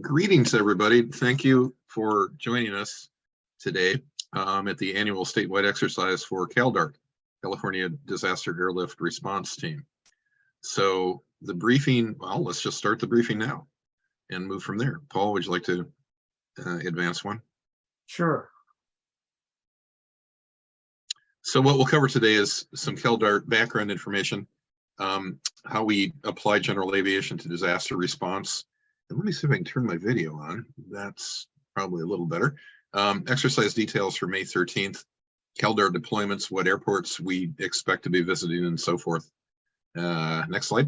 Greetings, everybody. Thank you for joining us today at the annual statewide exercise for CalDART, California Disaster Airlift Response Team. So the briefing, well, let's just start the briefing now and move from there. Paul, would you like to advance one? Sure. So what we'll cover today is some CalDART background information, how we apply general aviation to disaster response. And let me see if I can turn my video on. That's probably a little better. Exercise details for May 13th, CalDART deployments, what airports we expect to be visiting, and so forth. Next slide.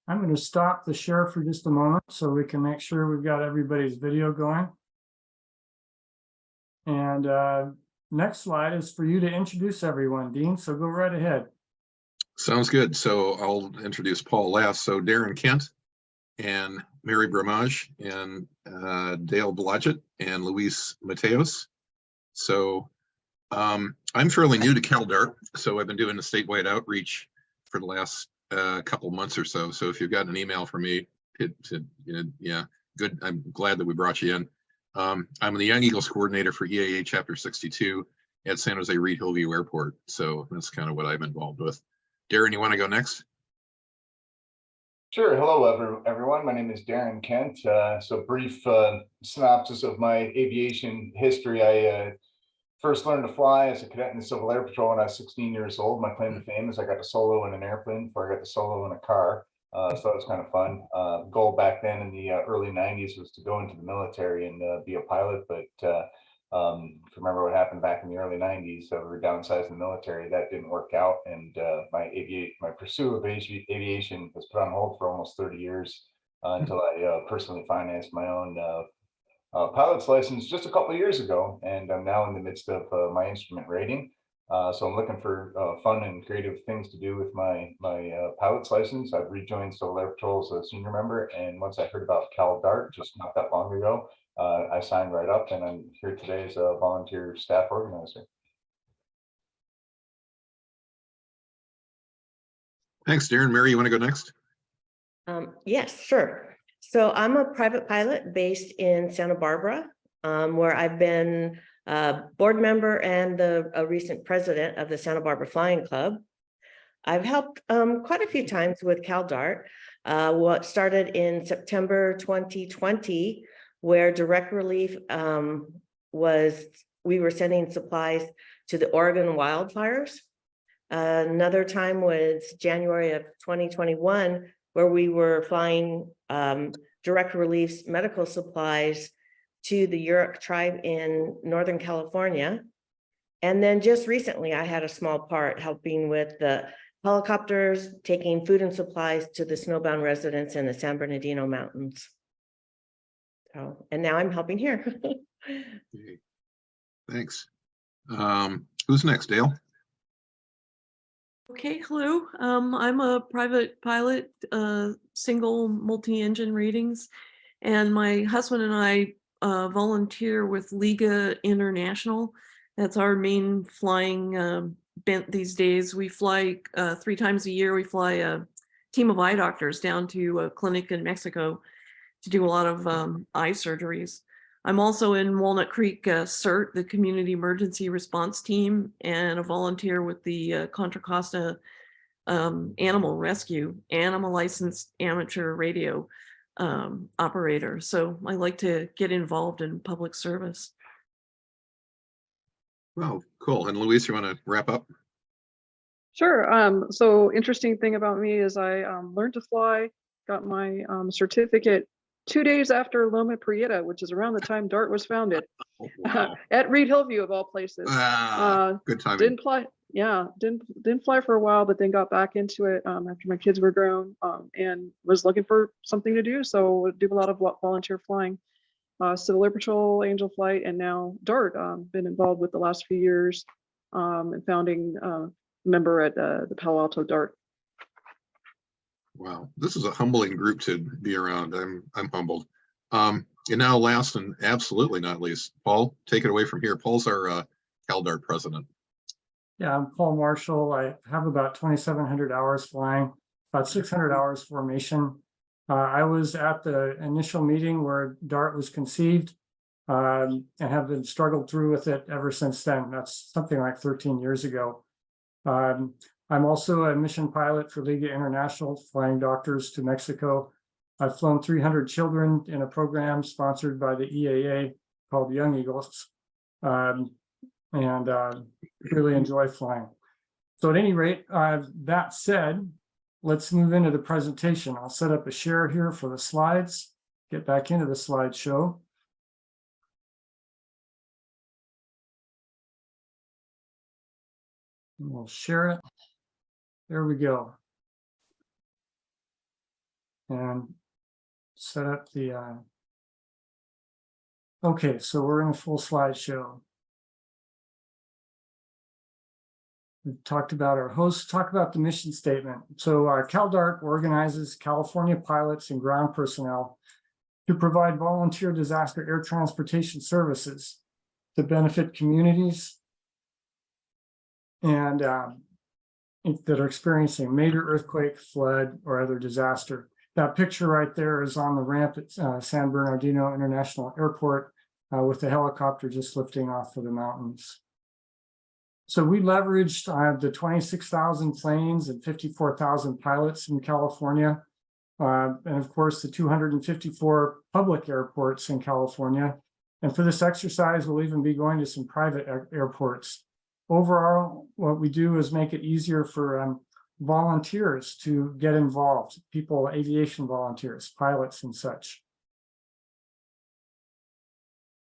I'm going to stop the share for just a moment so we can make sure we've got everybody's video going. And next slide is for you to introduce everyone, Dean, so go right ahead. Sounds good. So I'll introduce Paul last. So Darren Kent and Mary Bramage and Dale Blodgett and Luis Mateos. So I'm fairly new to CalDART, so I've been doing the statewide outreach for the last couple months or so. So if you've got an email from me, yeah, good. I'm glad that we brought you in. I'm the Young Eagles coordinator for EAA Chapter 62 at San Jose Reed Hillview Airport. So that's kind of what I'm involved with. Darren, you want to go next? Sure. Hello, everyone. My name is Darren Kent. So brief synopsis of my aviation history. I first learned to fly as a cadet in the Civil Air Patrol when I was 16 years old. My claim to fame is I got to solo in an airplane before I got to solo in a car. So that was kind of fun. Goal back then in the early 90s was to go into the military and be a pilot. But if you remember what happened back in the early 90s, we were downsizing the military. That didn't work out. And my pursuit of aviation was put on hold for almost 30 years until I personally financed my own pilot's license just a couple of years ago. And I'm now in the midst of my instrument rating. So I'm looking for fun and creative things to do with my pilot's license. I've rejoined Civil Air Patrol as a senior member, and once I heard about CalDART just not that long ago, I signed right up, and I'm here today as a volunteer staff organizer. Thanks, Darren. Mary, you want to go next? Yes, sure. So I'm a private pilot based in Santa Barbara, where I've been board member and a recent president of the Santa Barbara Flying Club. I've helped quite a few times with CalDART. What started in September 2020, where direct relief we were sending supplies to the Oregon wildfires. Another time was January of 2021, where we were flying direct relief medical supplies to the Yurok tribe in Northern California. And then just recently, I had a small part helping with the helicopters, taking food and supplies to the snowbound residents in the San Bernardino Mountains. So, and now I'm helping here. Okay. Thanks. Who's next, Dale? Okay, hello. I'm a private pilot, single multi-engine ratings, and my husband and I volunteer with Liga International. That's our main flying bent these days. We fly 3 times a year. We fly a team of eye doctors down to a clinic in Mexico to do a lot of eye surgeries. I'm also in Walnut Creek CERT, the Community Emergency Response Team, and a volunteer with the Contra Costa Animal Rescue, and I'm a licensed amateur radio operator. So I like to get involved in public service. Well, cool. And Luis, you want to wrap up? Sure. So interesting thing about me is I learned to fly, got my certificate 2 days after Loma Prieta, which is around the time DART was founded. Wow. At Reed Hillview of all places. Good timing. Didn't fly for a while, but then got back into it after my kids were grown, and was looking for something to do. So do a lot of volunteer flying, Civil Air Patrol, Angel Flight, and now DART. Been involved with the last few years, and founding member at the Palo Alto DART. Wow, this is a humbling group to be around. I'm humbled. And now, last and absolutely not least, Paul, take it away from here. Paul's our CalDART president. Yeah, I'm Paul Marshall. I have about 2,700 hours flying, about 600 hours formation. I was at the initial meeting where DART was conceived and have been struggled through with it ever since then. That's something like 13 years ago. I'm also a mission pilot for Liga International, flying doctors to Mexico. I've flown 300 children in a program sponsored by the EAA called Young Eagles, and really enjoy flying. So at any rate, that said, let's move into the presentation. I'll set up a share here for the slides, get back into the slideshow. And we'll share it. There we go. And set up the, okay, so we're in a full slideshow. We've talked about our hosts, talk about the mission statement. So CalDART organizes California pilots and ground personnel to provide volunteer disaster air transportation services to benefit communities and that are experiencing major earthquake, flood, or other disaster. That picture right there is on the ramp at San Bernardino International Airport with the helicopter just lifting off of the mountains. So we leveraged the 26,000 planes and 54,000 pilots in California. And of course, the 254 public airports in California. And for this exercise, we'll even be going to some private airports. Overall, what we do is make it easier for volunteers to get involved, people, aviation volunteers, pilots and such.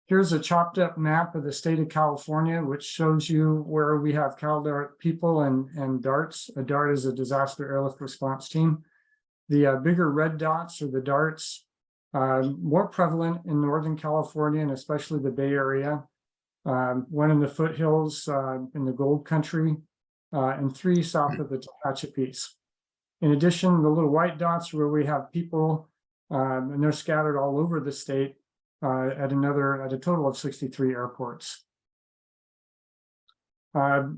Here's a chopped up map of the state of California, which shows you where we have CalDART people and DARTs. A DART is a disaster airlift response team. The bigger red dots are the DARTs, more prevalent in Northern California and especially the Bay Area. One in the foothills in the Gold Country, and 3 south of the Tehachapi's. In addition, the little white dots where we have people, and they're scattered all over the state at a total of 63 airports. For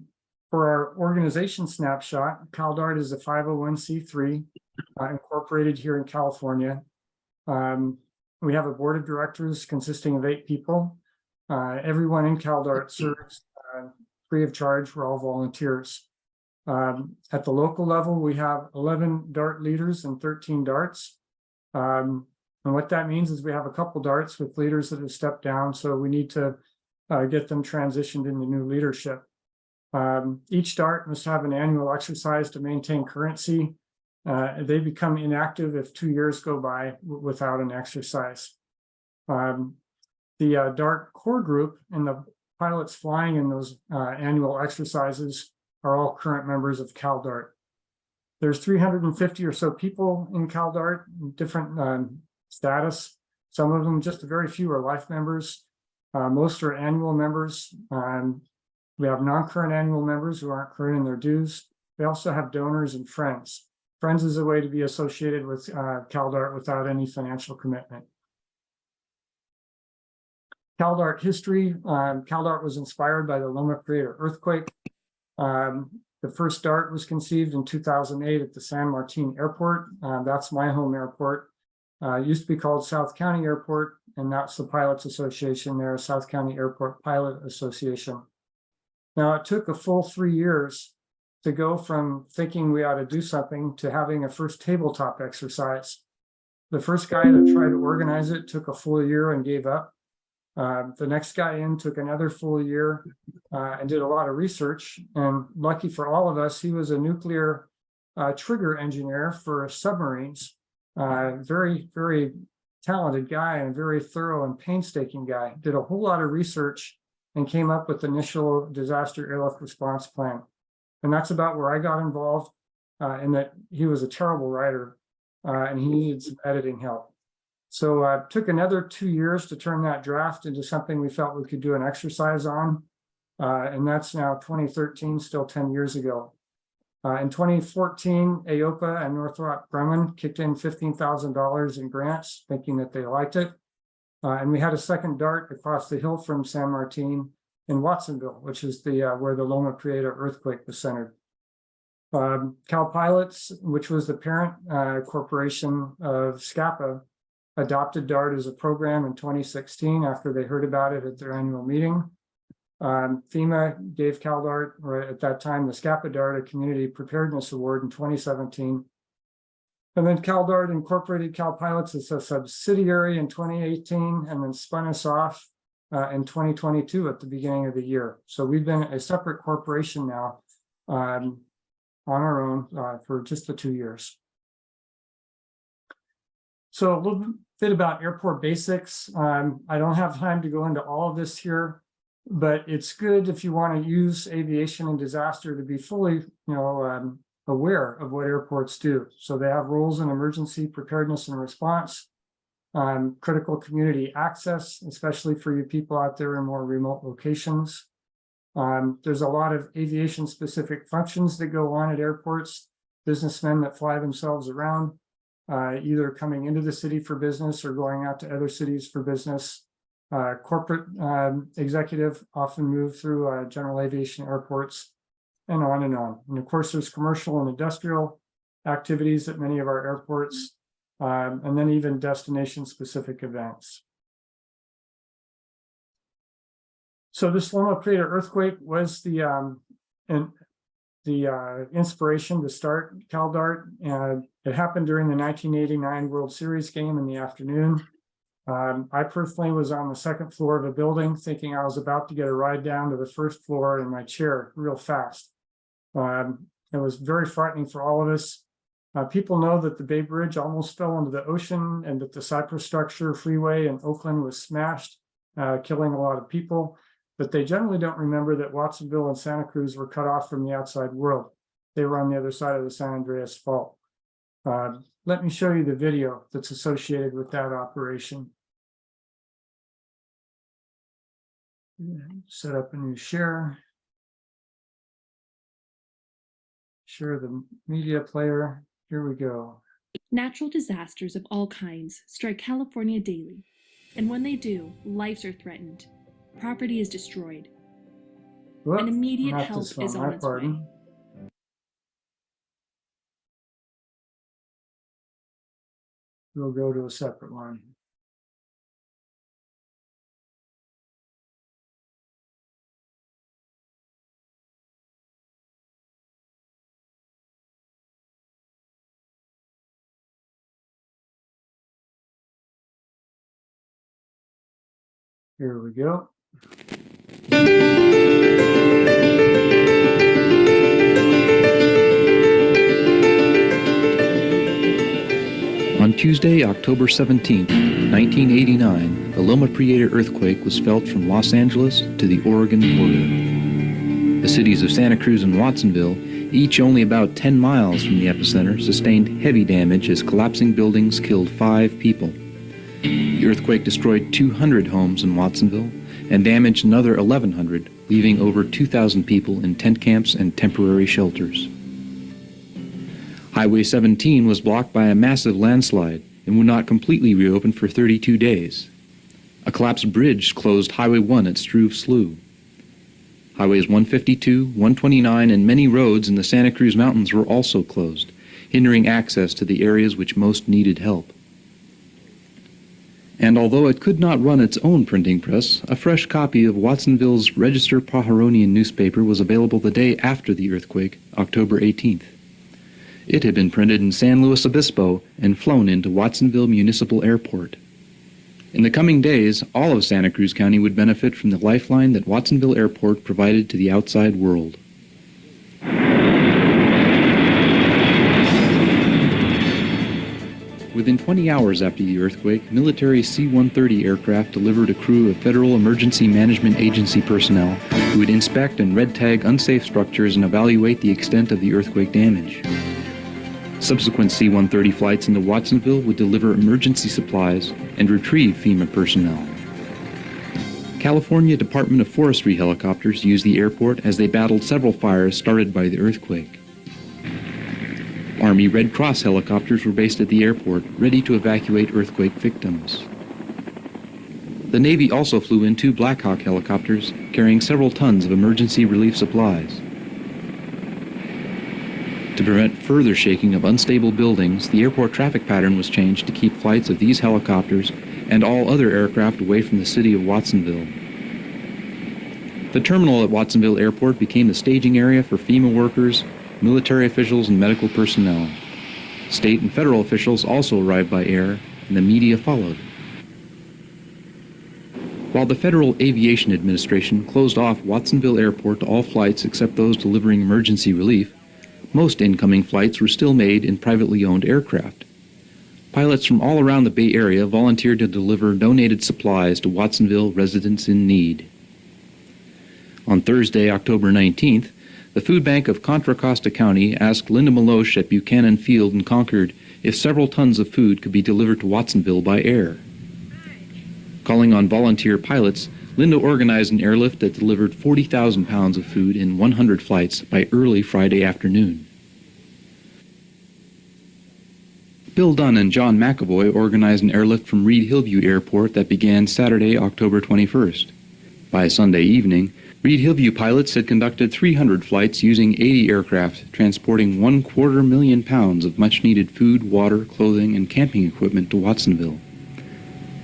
our organization snapshot, CalDART is a 501c3 incorporated here in California. We have a board of directors consisting of 8 people. Everyone in CalDART serves free of charge. We're all volunteers. At the local level, we have 11 DART leaders and 13 DARTs. And what that means is we have a couple DARTs with leaders that have stepped down, so we need to get them transitioned into new leadership. Each DART must have an annual exercise to maintain currency. They become inactive if 2 years go by without an exercise. The DART core group and the pilots flying in those annual exercises are all current members of CalDART. There's 350 or so people in CalDART, different status. Some of them, just a very few, are life members. Most are annual members. We have non-current annual members who aren't current in their dues. We also have donors and friends. Friends is a way to be associated with CalDART without any financial commitment. CalDART history. CalDART was inspired by the Loma Prieta earthquake. The first DART was conceived in 2008 at the San Martin Airport. That's my home airport. It used to be called South County Airport, and that's the Pilots Association there, South County Airport Pilot Association. Now, it took a full 3 years to go from thinking we ought to do something to having a first tabletop exercise. The first guy that tried to organize it took a full year and gave up. The next guy in took another full year and did a lot of research. And lucky for all of us, he was a nuclear trigger engineer for submarines. Very, very talented guy and very thorough and painstaking guy. Did a whole lot of research and came up with the initial disaster airlift response plan. And that's about where I got involved, in that he was a terrible writer and he needed some editing help. So it took another 2 years to turn that draft into something we felt we could do an exercise on. And that's now 2013, still 10 years ago. In 2014, AOPA and Northrop Grumman kicked in $15,000 in grants, thinking that they liked it. And we had a second DART across the hill from San Martin in Watsonville, which is the where the Loma Prieta earthquake was centered. Cal Pilots, which was the parent corporation of SCAPA, adopted DART as a program in 2016 after they heard about it at their annual meeting. FEMA gave CalDART, or at that time, the SCAPA DART, a Community Preparedness Award in 2017. And then CalDART incorporated Cal Pilots as a subsidiary in 2018 and then spun us off in 2022 at the beginning of the year. So we've been a separate corporation now on our own for just the 2 years. So a little bit about airport basics. I don't have time to go into all of this here, but it's good if you want to use aviation and disaster to be fully, aware of what airports do. So they have roles in emergency preparedness and response, critical community access, especially for you people out there in more remote locations. There's a lot of aviation specific functions that go on at airports, businessmen that fly themselves around, either coming into the city for business or going out to other cities for business. Corporate executive often move through general aviation airports, and on and on. And of course, there's commercial and industrial activities at many of our airports, and then even destination specific events. So this Loma Prieta earthquake was the inspiration to start CalDART. It happened during the 1989 World Series game in the afternoon. I personally was on the second floor of a building thinking I was about to get a ride down to the first floor in my chair real fast. It was very frightening for all of us. People know that the Bay Bridge almost fell into the ocean and that the Cypress Structure Freeway in Oakland was smashed, killing a lot of people. But they generally don't remember that Watsonville and Santa Cruz were cut off from the outside world. They were on the other side of the San Andreas Fault. Let me show you the video that's associated with that operation. Set up a new share. Share the media player. Here we go. Natural disasters of all kinds strike California daily, and when they do, lives are threatened. Property is destroyed. Whoop, and immediate not help this one, is my on its way. pardon. We'll go to a separate one. Here we go. On Tuesday, October 17, 1989, the Loma Prieta earthquake was felt from Los Angeles to the Oregon border. The cities of Santa Cruz and Watsonville, each only about 10 miles from the epicenter, sustained heavy damage as collapsing buildings killed 5 people. The earthquake destroyed 200 homes in Watsonville and damaged another 1,100, leaving over 2,000 people in tent camps and temporary shelters. Highway 17 was blocked by a massive landslide and would not completely reopen for 32 days. A collapsed bridge closed Highway 1 at Struve Slough. Highways 152, 129, and many roads in the Santa Cruz Mountains were also closed, hindering access to the areas which most needed help. And although it could not run its own printing press, a fresh copy of Watsonville's Register Pajaronian newspaper was available the day after the earthquake, October 18th. It had been printed in San Luis Obispo and flown into Watsonville Municipal Airport. In the coming days, all of Santa Cruz County would benefit from the lifeline that Watsonville Airport provided to the outside world. Within 20 hours after the earthquake, military C-130 aircraft delivered a crew of Federal Emergency Management Agency personnel who would inspect and red tag unsafe structures and evaluate the extent of the earthquake damage. Subsequent C-130 flights into Watsonville would deliver emergency supplies and retrieve FEMA personnel. California Department of Forestry helicopters used the airport as they battled several fires started by the earthquake. Army Red Cross helicopters were based at the airport, ready to evacuate earthquake victims. The Navy also flew in 2 Black Hawk helicopters carrying several tons of emergency relief supplies. To prevent further shaking of unstable buildings, the airport traffic pattern was changed to keep flights of these helicopters and all other aircraft away from the city of Watsonville. The terminal at Watsonville Airport became the staging area for FEMA workers, military officials, and medical personnel. State and federal officials also arrived by air, and the media followed. While the Federal Aviation Administration closed off Watsonville Airport to all flights except those delivering emergency relief, most incoming flights were still made in privately owned aircraft. Pilots from all around the Bay Area volunteered to deliver donated supplies to Watsonville residents in need. On Thursday, October 19th, the Food Bank of Contra Costa County asked Linda Meloche at Buchanan Field in Concord if several tons of food could be delivered to Watsonville by air. Calling on volunteer pilots, Linda organized an airlift that delivered 40,000 pounds of food in 100 flights by early Friday afternoon. Bill Dunn and John McAvoy organized an airlift from Reed Hillview Airport that began Saturday, October 21st. By Sunday evening, Reed Hillview pilots had conducted 300 flights using 80 aircraft, transporting 250,000 pounds of much-needed food, water, clothing, and camping equipment to Watsonville.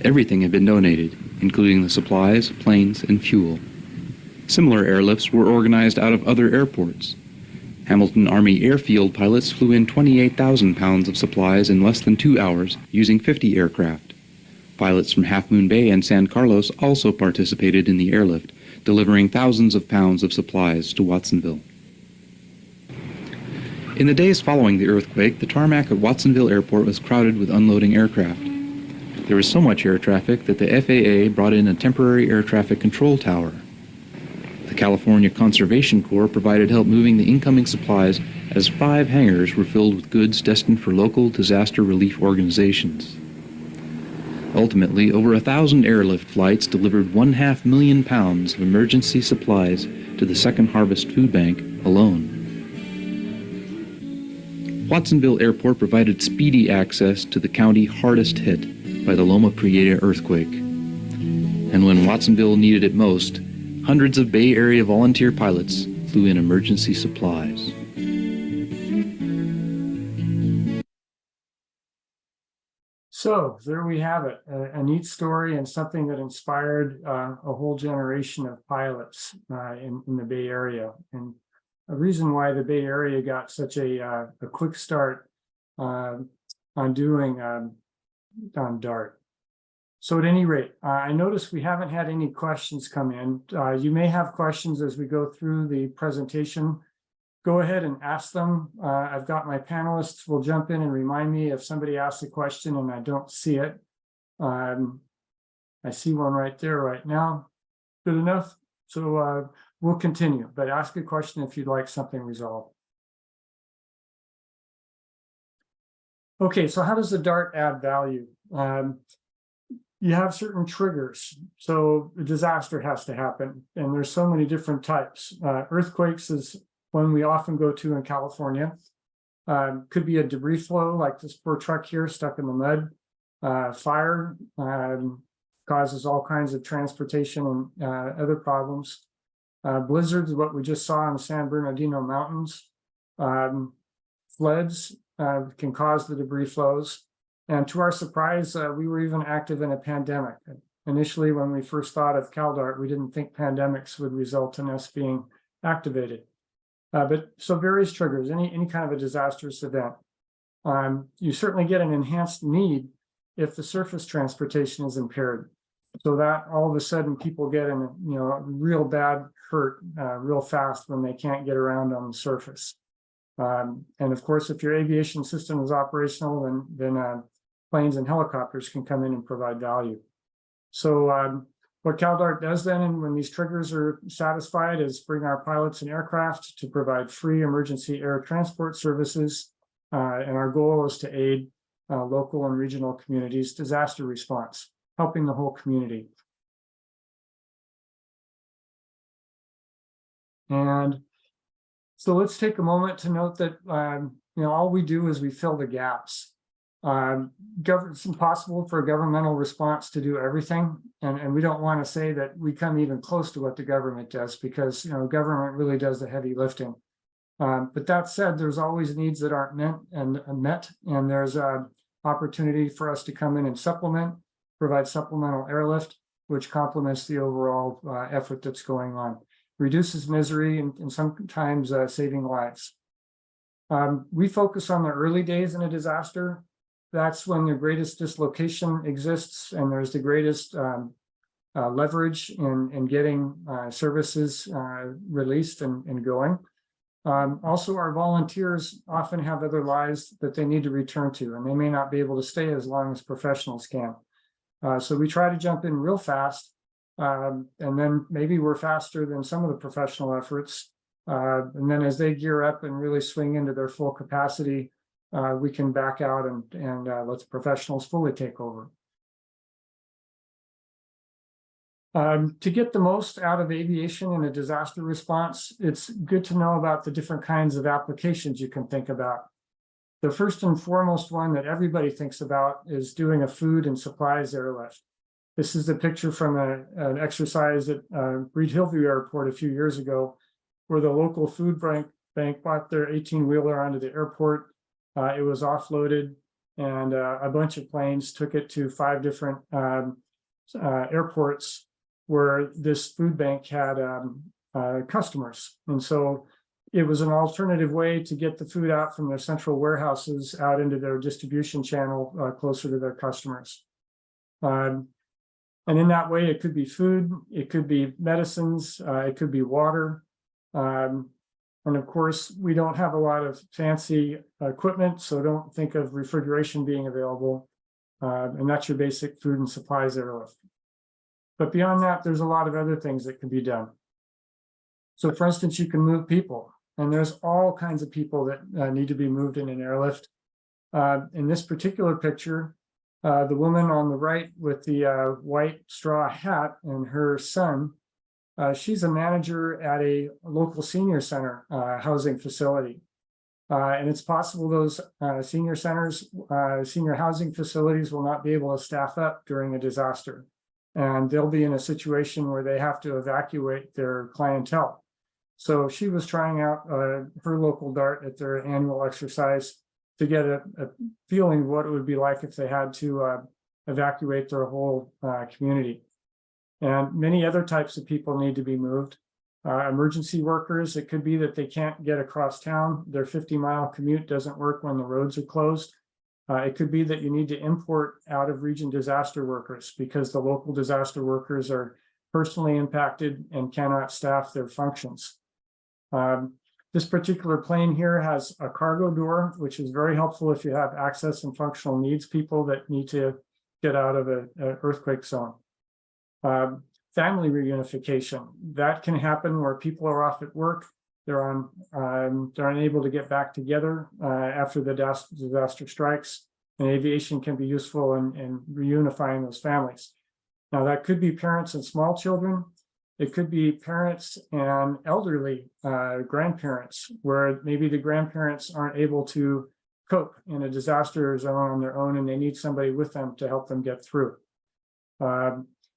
Everything had been donated, including the supplies, planes, and fuel. Similar airlifts were organized out of other airports. Hamilton Army Airfield pilots flew in 28,000 pounds of supplies in less than 2 hours using 50 aircraft. Pilots from Half Moon Bay and San Carlos also participated in the airlift, delivering thousands of pounds of supplies to Watsonville. In the days following the earthquake, the tarmac at Watsonville Airport was crowded with unloading aircraft. There was so much air traffic that the FAA brought in a temporary air traffic control tower. The California Conservation Corps provided help moving the incoming supplies as 5 hangars were filled with goods destined for local disaster relief organizations. Ultimately, over 1,000 airlift flights delivered 500,000 pounds of emergency supplies to the Second Harvest Food Bank alone. Watsonville Airport provided speedy access to the county hardest hit by the Loma Prieta earthquake. And when Watsonville needed it most, hundreds of Bay Area volunteer pilots flew in emergency supplies. So there we have it, a neat story and something that inspired a whole generation of pilots in the Bay Area. And a reason why the Bay Area got such a quick start on doing on DART. So at any rate, I noticed we haven't had any questions come in. You may have questions as we go through the presentation. Go ahead and ask them. I've got my panelists will jump in and remind me if somebody asks a question and I don't see it. I see one right there right now. Good enough. So we'll continue, but ask a question if you'd like something resolved. Okay, so how does the DART add value? You have certain triggers. So a disaster has to happen, and there's so many different types. Earthquakes is one we often go to in California. Could be a debris flow like this poor truck here stuck in the mud. Fire causes all kinds of transportation and other problems. Blizzards, what we just saw in the San Bernardino Mountains. Floods can cause the debris flows. And to our surprise, we were even active in a pandemic. Initially, when we first thought of CalDART, we didn't think pandemics would result in us being activated. But so various triggers, any kind of a disastrous event. You certainly get an enhanced need if the surface transportation is impaired. So that all of a sudden people get in, real bad hurt real fast when they can't get around on the surface. And of course, if your aviation system is operational, then planes and helicopters can come in and provide value. So what CalDART does then, and when these triggers are satisfied, is bring our pilots and aircraft to provide free emergency air transport services. And our goal is to aid local and regional communities' disaster response, helping the whole community. And so let's take a moment to note that all we do is we fill the gaps. It's impossible for a governmental response to do everything, and we don't want to say that we come even close to what the government does, because government really does the heavy lifting. But that said, there's always needs that aren't met, and there's a opportunity for us to come in and provide supplemental airlift, which complements the overall effort that's going on, reduces misery and sometimes saving lives. We focus on the early days in a disaster. That's when the greatest dislocation exists and there's the greatest leverage in getting services released and going. Also, our volunteers often have other lives that they need to return to, and they may not be able to stay as long as professionals can. So we try to jump in real fast, and then maybe we're faster than some of the professional efforts. And then as they gear up and really swing into their full capacity, we can back out and let the professionals fully take over. To get the most out of aviation in a disaster response, it's good to know about the different kinds of applications you can think about. The first and foremost one that everybody thinks about is doing a food and supplies airlift. This is a picture from an exercise at Reed Hillview Airport a few years ago, where the local food bank brought their 18-wheeler onto the airport. It was offloaded, and a bunch of planes took it to 5 different airports where this food bank had customers. And so it was an alternative way to get the food out from their central warehouses out into their distribution channel closer to their customers. And in that way, it could be food, it could be medicines, it could be water. And of course, we don't have a lot of fancy equipment, so don't think of refrigeration being available. And that's your basic food and supplies airlift. But beyond that, there's a lot of other things that can be done. So for instance, you can move people, and there's all kinds of people that need to be moved in an airlift. In this particular picture, the woman on the right with the white straw hat and her son, she's a manager at a local senior center housing facility. And it's possible those senior centers, senior housing facilities will not be able to staff up during a disaster. And they'll be in a situation where they have to evacuate their clientele. So she was trying out her local DART at their annual exercise to get a feeling of what it would be like if they had to evacuate their whole community. And many other types of people need to be moved. Emergency workers, it could be that they can't get across town. Their 50-mile commute doesn't work when the roads are closed. It could be that you need to import out of region disaster workers because the local disaster workers are personally impacted and cannot staff their functions. This particular plane here has a cargo door, which is very helpful if you have access and functional needs people that need to get out of an earthquake zone. Family reunification, that can happen where people are off at work. They're unable to get back together after the disaster strikes, and aviation can be useful in reunifying those families. Now, that could be parents and small children. It could be parents and elderly grandparents, where maybe the grandparents aren't able to cope in a disaster zone on their own, and they need somebody with them to help them get through.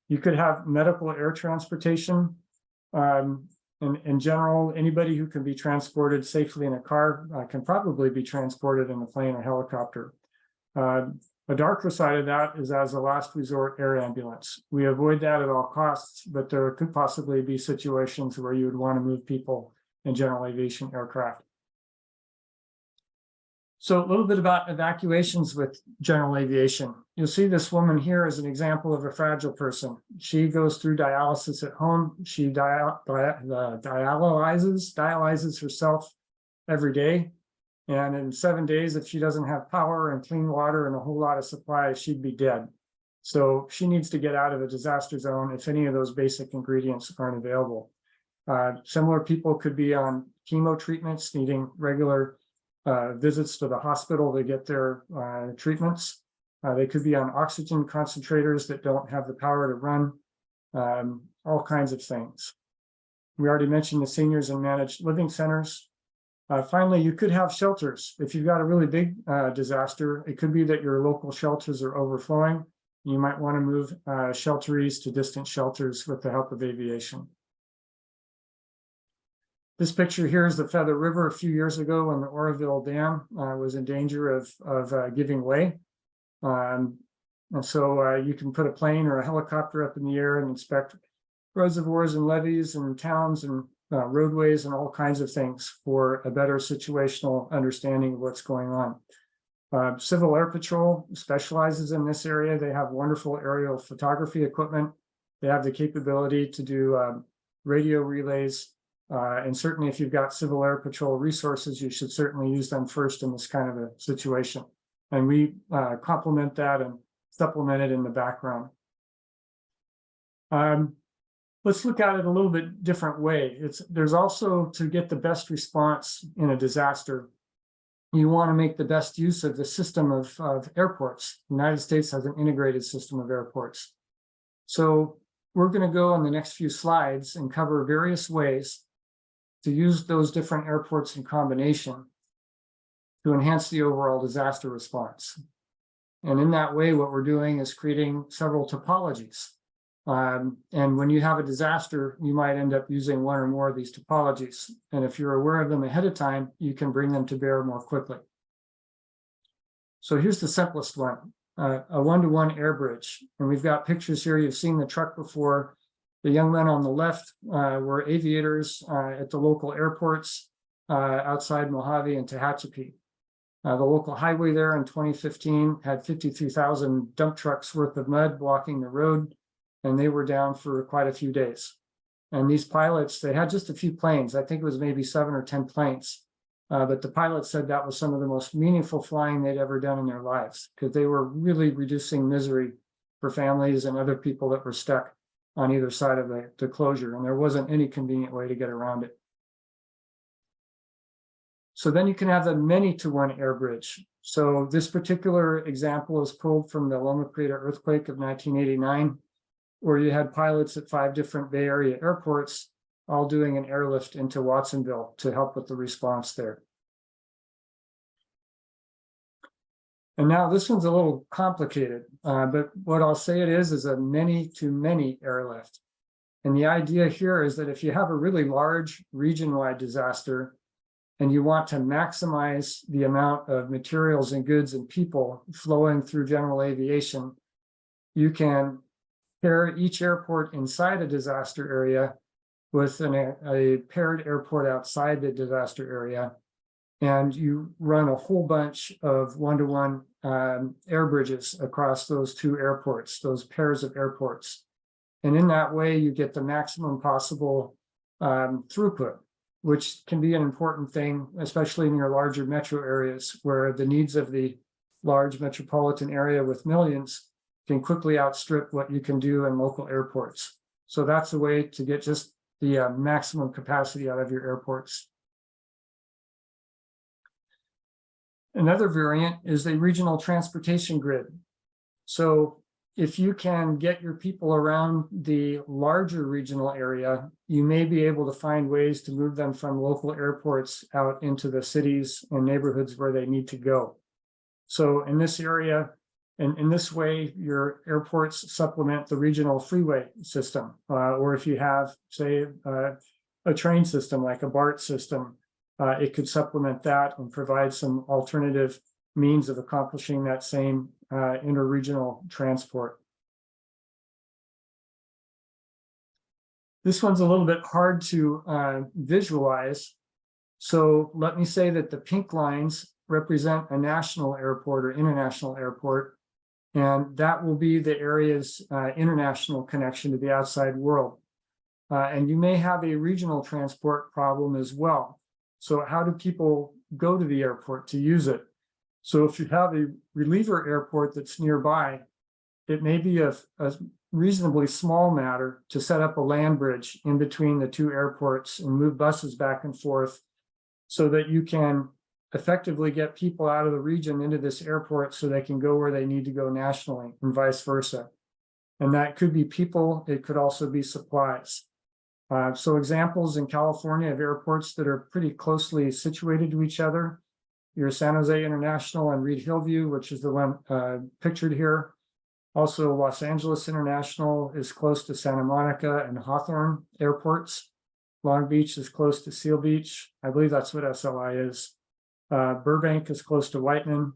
You could have medical air transportation. In general, anybody who can be transported safely in a car can probably be transported in a plane or helicopter. A darker side of that is as a last resort air ambulance. We avoid that at all costs, but there could possibly be situations where you would want to move people in general aviation aircraft. So a little bit about evacuations with general aviation. You'll see this woman here as an example of a fragile person. She goes through dialysis at home. She dialyzes herself every day. And in 7 days, if she doesn't have power and clean water and a whole lot of supplies, she'd be dead. So she needs to get out of a disaster zone if any of those basic ingredients aren't available. Similar people could be on chemo treatments, needing regular visits to the hospital to get their treatments. They could be on oxygen concentrators that don't have the power to run, all kinds of things. We already mentioned the seniors and managed living centers. Finally, you could have shelters. If you've got a really big disaster, it could be that your local shelters are overflowing. You might want to move shelterees to distant shelters with the help of aviation. This picture here is the Feather River a few years ago when the Oroville Dam was in danger of giving way. And so you can put a plane or a helicopter up in the air and inspect reservoirs and levees and towns and roadways and all kinds of things for a better situational understanding of what's going on. Civil Air Patrol specializes in this area. They have wonderful aerial photography equipment. They have the capability to do radio relays. And certainly if you've got Civil Air Patrol resources, you should certainly use them first in this kind of a situation. And we complement that and supplement it in the background. Let's look at it a little bit different way. There's also, to get the best response in a disaster, you want to make the best use of the system of airports. The United States has an integrated system of airports. So we're going to go on the next few slides and cover various ways to use those different airports in combination to enhance the overall disaster response. And in that way, what we're doing is creating several topologies. And when you have a disaster, you might end up using one or more of these topologies. And if you're aware of them ahead of time, you can bring them to bear more quickly. So here's the simplest one, a one-to-one air bridge. And we've got pictures here. You've seen the truck before. The young men on the left were aviators at the local airports outside Mojave and Tehachapi. The local highway there in 2015 had 53,000 dump trucks worth of mud blocking the road, and they were down for quite a few days. And these pilots, they had just a few planes. I think it was maybe 7 or 10 planes. But the pilots said that was some of the most meaningful flying they'd ever done in their lives, because they were really reducing misery for families and other people that were stuck on either side of the closure, and there wasn't any convenient way to get around it. So then you can have a many-to-one air bridge. So this particular example is pulled from the Loma Prieta earthquake of 1989, where you had pilots at 5 different Bay Area airports, all doing an airlift into Watsonville to help with the response there. And now this one's a little complicated, but what I'll say it is a many-to-many airlift. And the idea here is that if you have a really large region-wide disaster and you want to maximize the amount of materials and goods and people flowing through general aviation, you can pair each airport inside a disaster area with a paired airport outside the disaster area. And you run a whole bunch of one-to-one air bridges across those 2 airports, those pairs of airports. And in that way, you get the maximum possible throughput, which can be an important thing, especially in your larger metro areas where the needs of the large metropolitan area with millions can quickly outstrip what you can do in local airports. So that's a way to get just the maximum capacity out of your airports. Another variant is a regional transportation grid. So if you can get your people around the larger regional area, you may be able to find ways to move them from local airports out into the cities and neighborhoods where they need to go. So in this area, and in this way, your airports supplement the regional freeway system. Or if you have, say, a train system like a BART system, it could supplement that and provide some alternative means of accomplishing that same interregional transport. This one's a little bit hard to visualize. So let me say that the pink lines represent a national airport or international airport, and that will be the area's international connection to the outside world. And you may have a regional transport problem as well. So how do people go to the airport to use it? So if you have a reliever airport that's nearby, it may be a reasonably small matter to set up a land bridge in between the 2 airports and move buses back and forth so that you can effectively get people out of the region into this airport so they can go where they need to go nationally and vice versa. And that could be people, it could also be supplies. So examples in California of airports that are pretty closely situated to each other, your San Jose International and Reed Hillview, which is the one pictured here. Also, Los Angeles International is close to Santa Monica and Hawthorne airports. Long Beach is close to Seal Beach. I believe that's what SLI is. Burbank is close to Whiteman.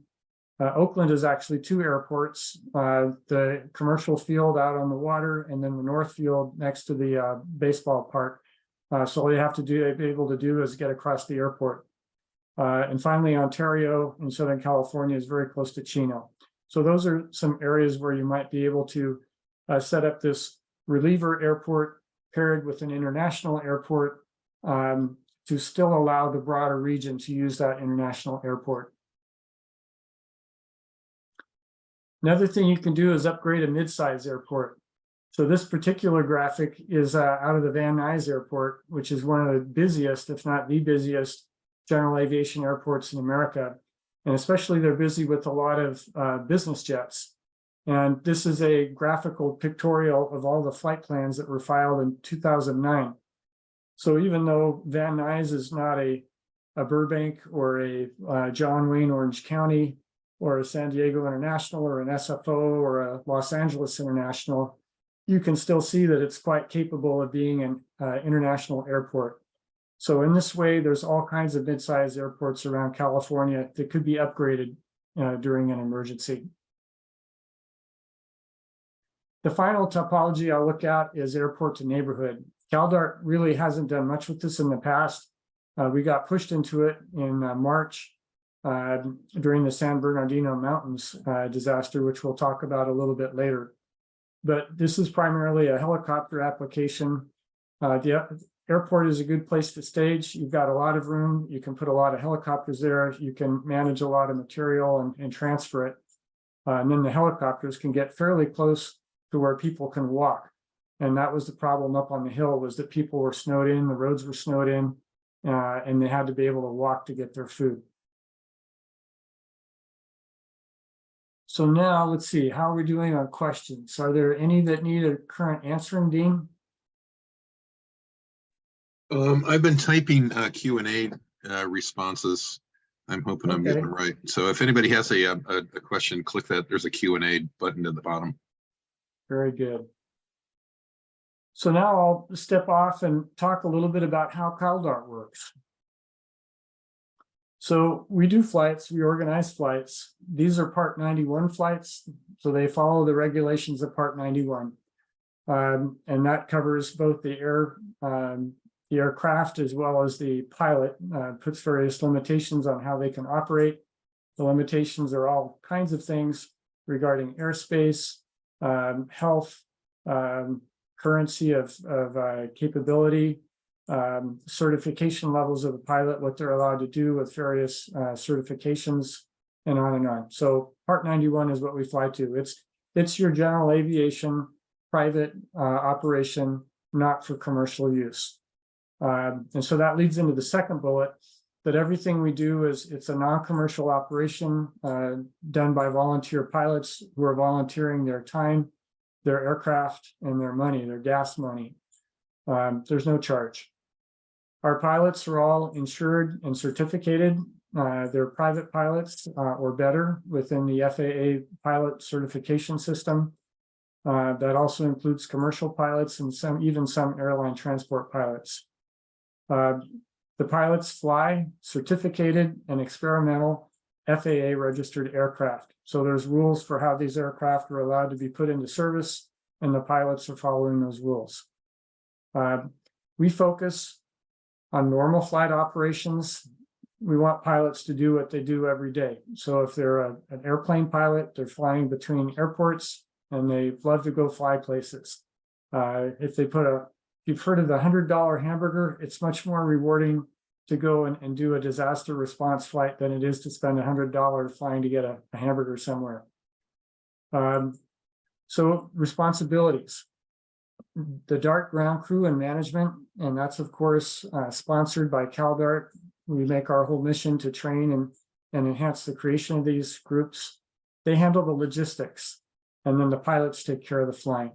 Oakland is actually two airports, the commercial field out on the water and then the north field next to the baseball park. So all you have to be able to do is get across the airport. And finally, Ontario in Southern California is very close to Chino. So those are some areas where you might be able to set up this reliever airport paired with an international airport to still allow the broader region to use that international airport. Another thing you can do is upgrade a mid-size airport. So this particular graphic is out of the Van Nuys Airport, which is one of the busiest, if not the busiest, general aviation airports in America. And especially they're busy with a lot of business jets. And this is a graphical pictorial of all the flight plans that were filed in 2009. So even though Van Nuys is not a Burbank or a John Wayne Orange County or a San Diego International or an SFO or a Los Angeles International, you can still see that it's quite capable of being an international airport. So in this way, there's all kinds of mid-sized airports around California that could be upgraded during an emergency. The final topology I'll look at is airport to neighborhood. CalDART really hasn't done much with this in the past. We got pushed into it in March during the San Bernardino Mountains disaster, which we'll talk about a little bit later. But this is primarily a helicopter application. The airport is a good place to stage. You've got a lot of room. You can put a lot of helicopters there. You can manage a lot of material and transfer it. And then the helicopters can get fairly close to where people can walk. And that was the problem up on the hill, was that people were snowed in, the roads were snowed in, and they had to be able to walk to get their food. So now let's see, how are we doing on questions? Are there any that need a current answering, Dean? I've been typing Q&A responses. I'm hoping I'm getting Okay. it right. So if anybody has a question, click that. There's a Q&A button at the bottom. Very good. So now I'll step off and talk a little bit about how CalDART works. So we do flights, we organize flights. These are Part 91 flights, so they follow the regulations of Part 91. And that covers both the aircraft as well as the pilot, puts various limitations on how they can operate. The limitations are all kinds of things regarding airspace, health, currency of capability, certification levels of the pilot, what they're allowed to do with various certifications, and on and on. So Part 91 is what we fly to. It's your general aviation private operation, not for commercial use. And so that leads into the second bullet, that everything we do it's a non-commercial operation done by volunteer pilots who are volunteering their time, their aircraft, and their money, their gas money. There's no charge. Our pilots are all insured and certificated. They're private pilots or better within the FAA pilot certification system. That also includes commercial pilots and even some airline transport pilots. The pilots fly certificated and experimental FAA registered aircraft. So there's rules for how these aircraft are allowed to be put into service, and the pilots are following those rules. We focus on normal flight operations. We want pilots to do what they do every day. So if they're an airplane pilot, they're flying between airports and they love to go fly places. If you've heard of the $100 hamburger, it's much more rewarding to go and do a disaster response flight than it is to spend $100 flying to get a hamburger somewhere. So responsibilities. The DART ground crew and management, and that's of course sponsored by CalDART. We make our whole mission to train and enhance the creation of these groups. They handle the logistics, and then the pilots take care of the flying.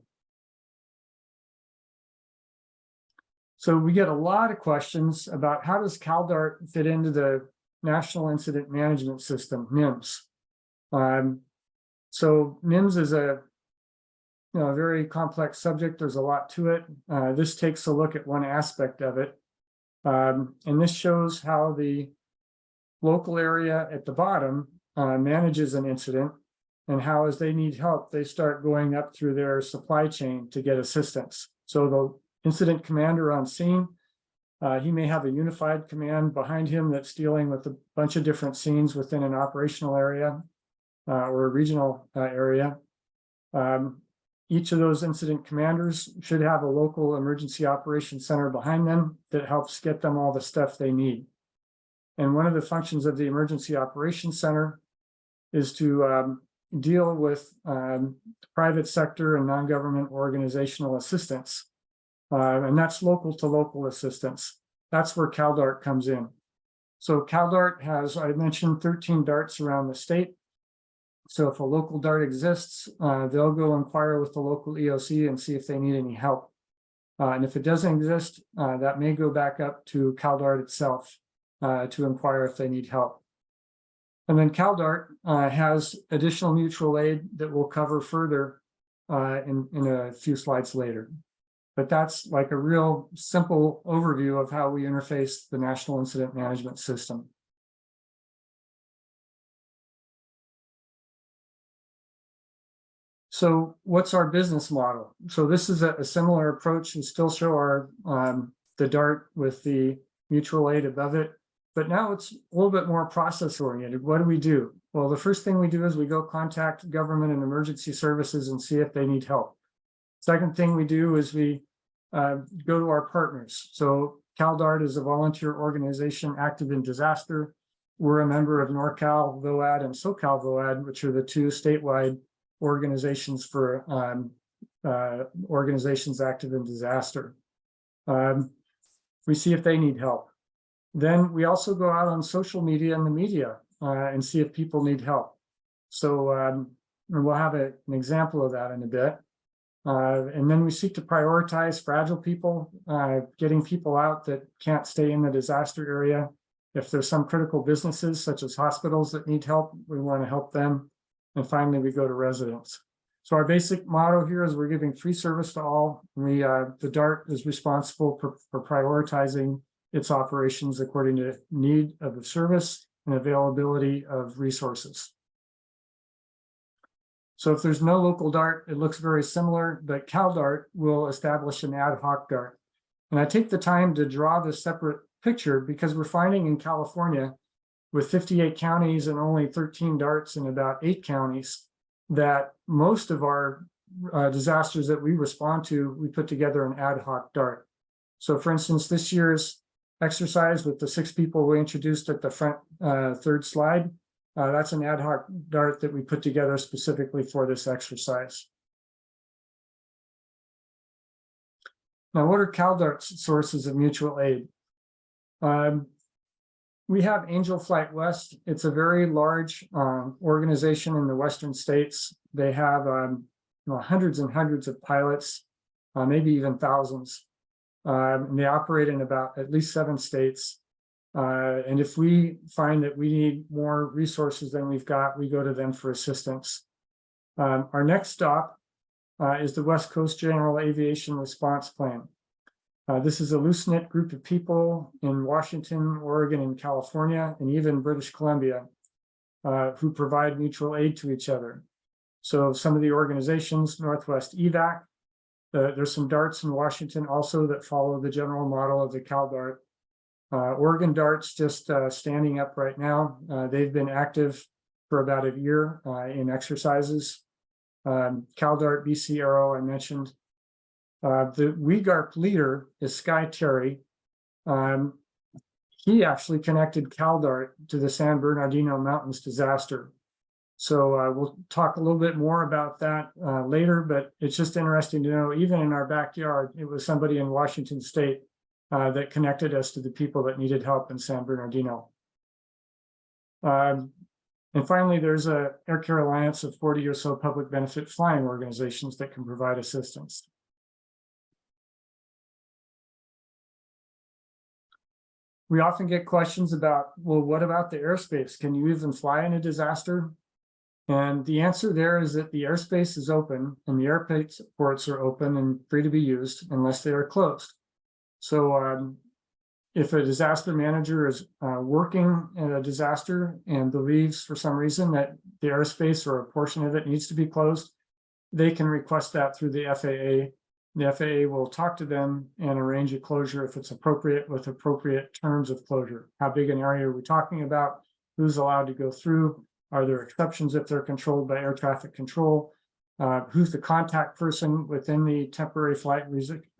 So we get a lot of questions about how does CalDART fit into the National Incident Management System, NIMS. So NIMS is a very complex subject. There's a lot to it. This takes a look at one aspect of it. And this shows how the local area at the bottom manages an incident, and how, as they need help, they start going up through their supply chain to get assistance. So the incident commander on scene, he may have a unified command behind him that's dealing with a bunch of different scenes within an operational area or a regional area. Each of those incident commanders should have a local emergency operations center behind them that helps get them all the stuff they need. And one of the functions of the emergency operations center is to deal with private sector and non-government organizational assistance. And that's local to local assistance. That's where CalDART comes in. So CalDART has, I mentioned, 13 DARTs around the state. So if a local DART exists, they'll go inquire with the local EOC and see if they need any help. And if it doesn't exist, that may go back up to CalDART itself to inquire if they need help. And then CalDART has additional mutual aid that we'll cover further in a few slides later. But that's like a real simple overview of how we interface the National Incident Management System. So what's our business model? So this is a similar approach. We still show our the DART with the mutual aid above it, but now it's a little bit more process oriented. What do we do? Well, the first thing we do is we go contact government and emergency services and see if they need help. Second thing we do is we go to our partners. So CalDART is a volunteer organization active in disaster. We're a member of NorCal VOAD and SoCal VOAD, which are the two statewide organizations for organizations active in disaster. We see if they need help. Then we also go out on social media and the media and see if people need help. So and we'll have an example of that in a bit. And then we seek to prioritize fragile people, getting people out that can't stay in the disaster area. If there's some critical businesses such as hospitals that need help, we want to help them. And finally, we go to residents. So our basic motto here is we're giving free service to all. The DART is responsible for prioritizing its operations according to need of the service and availability of resources. So if there's no local DART, it looks very similar, but CalDART will establish an ad hoc DART. And I take the time to draw this separate picture because we're finding in California, with 58 counties and only 13 DARTs in about 8 counties, that most of our disasters that we respond to, we put together an ad hoc DART. So for instance, this year's exercise with the 6 people we introduced at the front third slide, that's an ad hoc DART that we put together specifically for this exercise. Now, what are CalDART's sources of mutual aid? We have Angel Flight West. It's a very large organization in the Western states. They have hundreds and hundreds of pilots, maybe even thousands. And they operate in about at least 7 states. And if we find that we need more resources than we've got, we go to them for assistance. Our next stop is the West Coast General Aviation Response Plan. This is a loose-knit group of people in Washington, Oregon, and California, and even British Columbia, who provide mutual aid to each other. So some of the organizations, Northwest EVAC, there's some DARTs in Washington also that follow the general model of the CalDART. Oregon DART's just standing up right now. They've been active for about a year in exercises. CalDART BC Aero, I mentioned. The WEGARP leader is Sky Terry. He actually connected CalDART to the San Bernardino Mountains disaster. So we'll talk a little bit more about that later, but it's just interesting to know, even in our backyard, it was somebody in Washington State that connected us to the people that needed help in San Bernardino. And finally, there's a Air Care Alliance of 40 or so public benefit flying organizations that can provide assistance. We often get questions about, well, what about the airspace? Can you even fly in a disaster? And the answer there is that the airspace is open and the airports are open and free to be used unless they are closed. So If a disaster manager is working in a disaster and believes for some reason that the airspace or a portion of it needs to be closed, they can request that through the FAA. The FAA will talk to them and arrange a closure if it's appropriate, with appropriate terms of closure. How big an area are we talking about? Who's allowed to go through? Are there exceptions if they're controlled by air traffic control? Who's the contact person within the temporary flight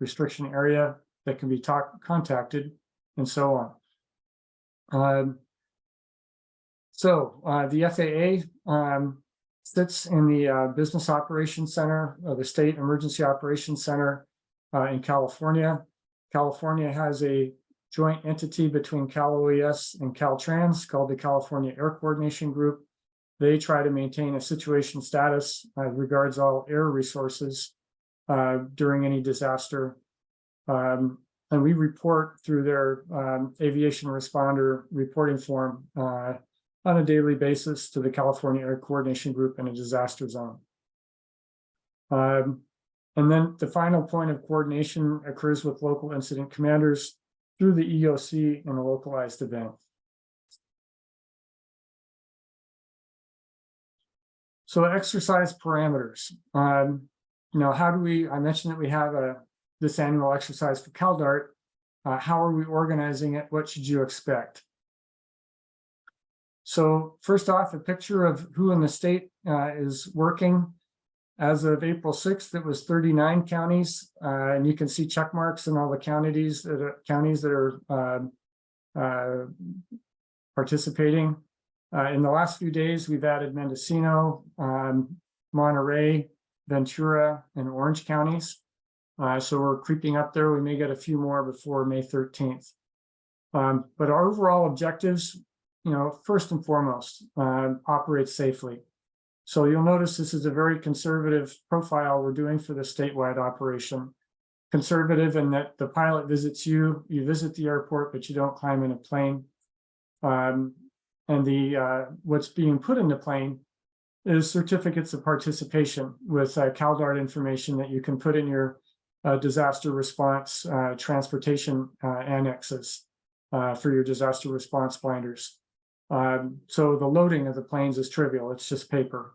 restriction area that can be contacted, and so on. The FAA sits in the Business Operations Center, the State Emergency Operations Center in California. California has a joint entity between Cal OES and Caltrans called the California Air Coordination Group. They try to maintain a situation status as regards all air resources during any disaster. And we report through their aviation responder reporting form on a daily basis to the California Air Coordination Group in a disaster zone. And then the final point of coordination occurs with local incident commanders through the EOC in a localized event. So exercise parameters. How do we, I mentioned that we have this annual exercise for CalDART. How are we organizing it? What should you expect? So first off, a picture of who in the state is working. As of April 6th, it was 39 counties, and you can see check marks in all the counties that are participating. In the last few days, we've added Mendocino, Monterey, Ventura, and Orange counties. So we're creeping up there. We may get a few more before May 13th. But our overall objectives, first and foremost, operate safely. So you'll notice this is a very conservative profile we're doing for the statewide operation. Conservative in that the pilot visits you, you visit the airport, but you don't climb in a plane. And what's being put in the plane is certificates of participation with CalDART information that you can put in your disaster response transportation annexes for your disaster response binders. So the loading of the planes is trivial, it's just paper.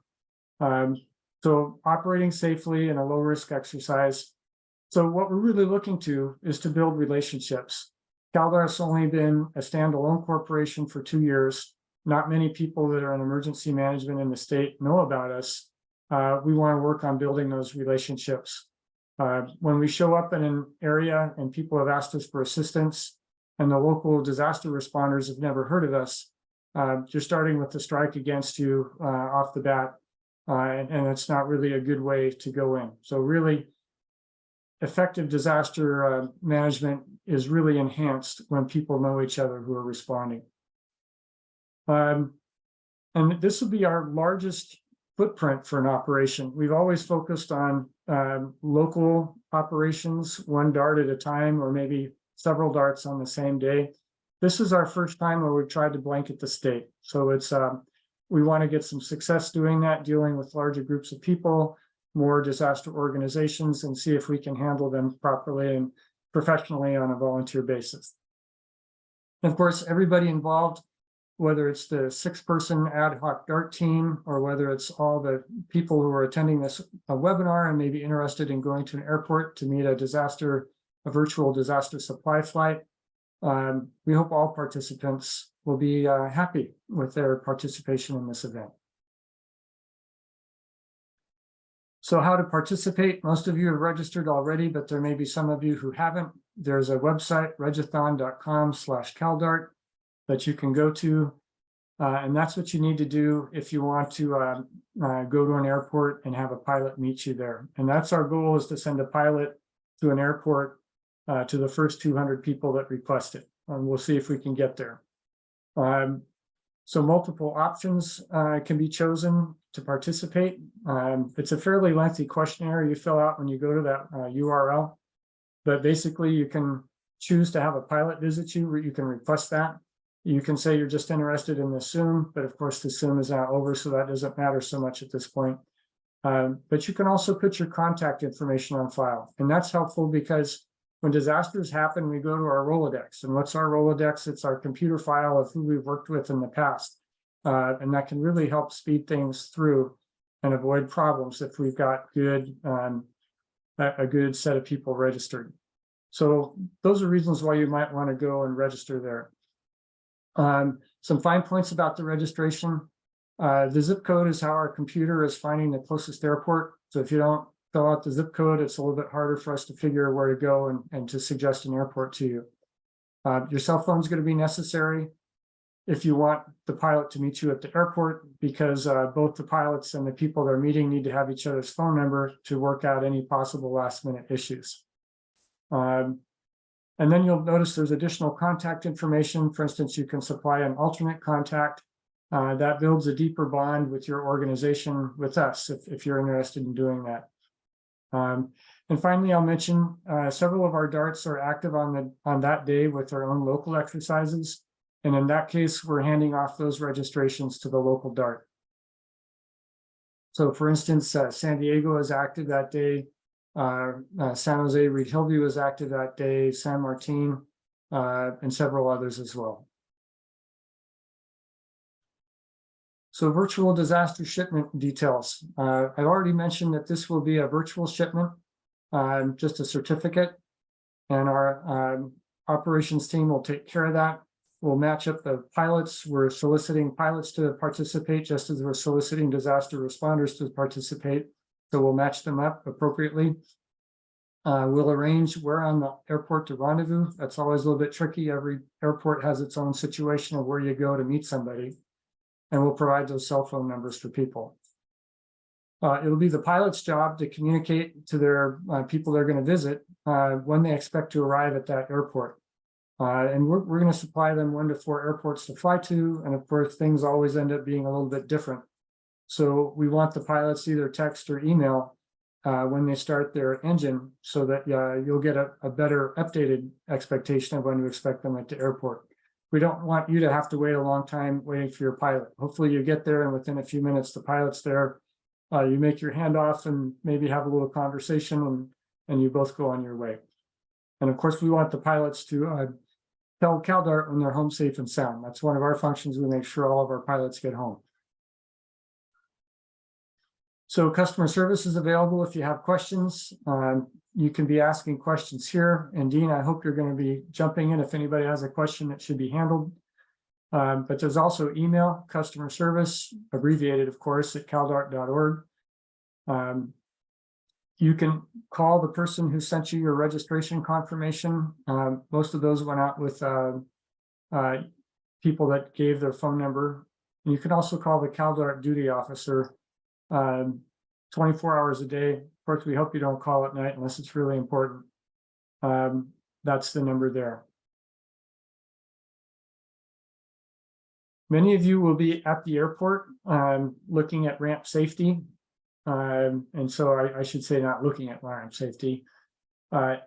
So operating safely in a low risk exercise. So what we're really looking to is to build relationships. CalDART's only been a standalone corporation for 2 years. Not many people that are in emergency management in the state know about us. We want to work on building those relationships. When we show up in an area and people have asked us for assistance and the local disaster responders have never heard of us, you're starting with the strike against you off the bat, and it's not really a good way to go in. So really, effective disaster management is really enhanced when people know each other who are responding. And this will be our largest footprint for an operation. We've always focused on local operations, one DART at a time, or maybe several DARTs on the same day. This is our first time where we've tried to blanket the state. So it's we want to get some success doing that, dealing with larger groups of people, more disaster organizations, and see if we can handle them properly and professionally on a volunteer basis. And of course, everybody involved, whether it's the 6-person ad hoc DART team, or whether it's all the people who are attending this webinar and may be interested in going to an airport to meet a virtual disaster supply flight. We hope all participants will be happy with their participation in this event. So how to participate? Most of you have registered already, but there may be some of you who haven't. There's a website, regathon.com/CalDART, that you can go to. And that's what you need to do if you want to go to an airport and have a pilot meet you there. And that's our goal, is to send a pilot to an airport to the first 200 people that request it. And we'll see if we can get there. So multiple options can be chosen to participate. It's a fairly lengthy questionnaire you fill out when you go to that URL. But basically, you can choose to have a pilot visit you, or you can request that. You can say you're just interested in the Zoom, but of course the Zoom is now over, so that doesn't matter so much at this point. But you can also put your contact information on file. And that's helpful because When disasters happen, we go to our Rolodex. And what's our Rolodex? It's our computer file of who we've worked with in the past. And that can really help speed things through and avoid problems if we've got a good set of people registered. So those are reasons why you might want to go and register there. Some fine points about the registration. The zip code is how our computer is finding the closest airport. So if you don't fill out the zip code, it's a little bit harder for us to figure where to go and to suggest an airport to you. Your cell phone is going to be necessary if you want the pilot to meet you at the airport, because both the pilots and the people they're meeting need to have each other's phone number to work out any possible last minute issues. And then you'll notice there's additional contact information. For instance, you can supply an alternate contact that builds a deeper bond with your organization, with us, if you're interested in doing that. And finally, I'll mention several of our darts are active on that day with their own local exercises. And in that case, we're handing off those registrations to the local DART. So for instance, San Diego is active that day. San Jose, Reed Hillview is active that day, San Martin, and several others as well. So virtual disaster shipment details. I've already mentioned that this will be a virtual shipment, just a certificate, and our operations team will take care of that. We'll match up the pilots. We're soliciting pilots to participate just as we're soliciting disaster responders to participate. So we'll match them up appropriately. We'll arrange where on the airport to rendezvous. That's always a little bit tricky. Every airport has its own situation of where you go to meet somebody. And we'll provide those cell phone numbers for people. It'll be the pilot's job to communicate to their people they're going to visit when they expect to arrive at that airport. And we're going to supply them 1 to 4 airports to fly to. And of course, things always end up being a little bit different. So we want the pilots to either text or email when they start their engine, so that you'll get a better updated expectation of when to expect them at the airport. We don't want you to have to wait a long time waiting for your pilot. Hopefully you get there and within a few minutes, the pilot's there. You make your handoff and maybe have a little conversation and you both go on your way. And of course, we want the pilots to tell CalDART when they're home safe and sound. That's one of our functions. We make sure all of our pilots get home. So customer service is available if you have questions. You can be asking questions here. And Dean, I hope you're going to be jumping in if anybody has a question that should be handled. But there's also email, customer service, abbreviated, of course, at caldart.org. You can call the person who sent you your registration confirmation. Most of those went out with people that gave their phone number. And you can also call the CalDART duty officer 24 hours a day. Of course, we hope you don't call at night unless it's really important. That's the number there. Many of you will be at the airport looking at ramp safety. And so I should say not looking at ramp safety.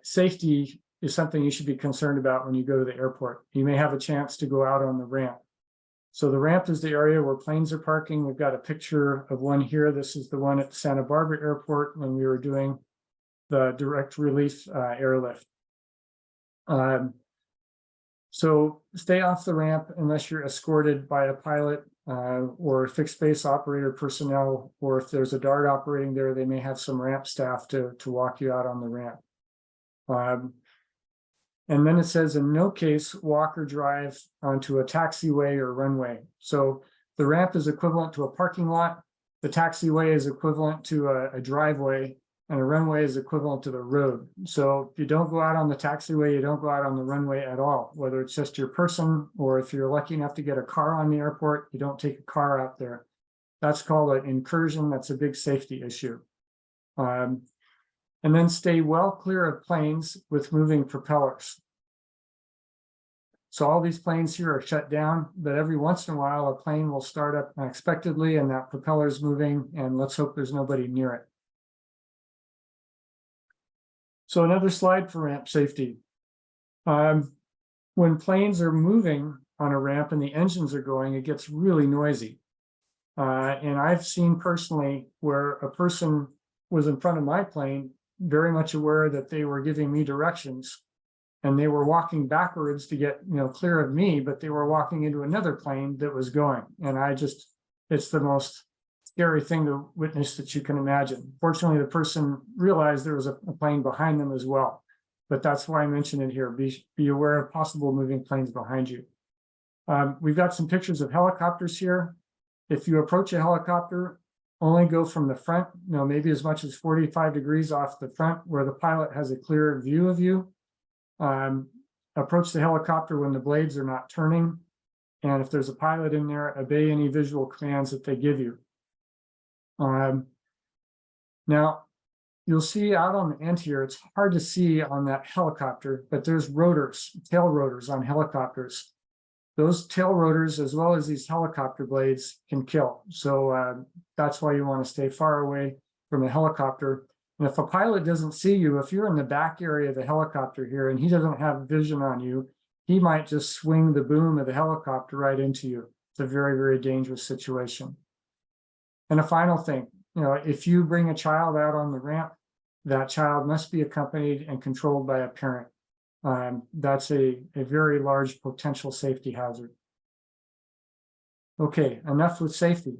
Safety is something you should be concerned about when you go to the airport. You may have a chance to go out on the ramp. So the ramp is the area where planes are parking. We've got a picture of one here. This is the one at Santa Barbara Airport when we were doing the direct relief airlift. So stay off the ramp unless you're escorted by a pilot or fixed base operator personnel, or if there's a DART operating there, they may have some ramp staff to walk you out on the ramp. And then it says, in no case, walk or drive onto a taxiway or runway. So the ramp is equivalent to a parking lot. The taxiway is equivalent to a driveway, and a runway is equivalent to the road. So if you don't go out on the taxiway, you don't go out on the runway at all, whether it's just your person, or if you're lucky enough to get a car on the airport, you don't take a car out there. That's called an incursion. That's a big safety issue. And then stay well clear of planes with moving propellers. So all these planes here are shut down, but every once in a while, a plane will start up unexpectedly and that propeller is moving, and let's hope there's nobody near it. So another slide for ramp safety. When planes are moving on a ramp and the engines are going, it gets really noisy. And I've seen personally where a person was in front of my plane very much aware that they were giving me directions. And they were walking backwards to get, clear of me, but they were walking into another plane that was going. And it's the most scary thing to witness that you can imagine. Fortunately, the person realized there was a plane behind them as well. But that's why I mentioned it here. Be aware of possible moving planes behind you. We've got some pictures of helicopters here. If you approach a helicopter, only go from the front, maybe as much as 45 degrees off the front where the pilot has a clear view of you. Approach the helicopter when the blades are not turning. And if there's a pilot in there, obey any visual commands that they give you. Now, you'll see out on the end here, it's hard to see on that helicopter, but there's rotors, tail rotors on helicopters. Those tail rotors, as well as these helicopter blades, can kill. So that's why you want to stay far away from a helicopter. And if a pilot doesn't see you, if you're in the back area of the helicopter here and he doesn't have vision on you, he might just swing the boom of the helicopter right into you. It's a very, very dangerous situation. And a final thing, if you bring a child out on the ramp, that child must be accompanied and controlled by a parent. That's a very large potential safety hazard. Okay, enough with safety.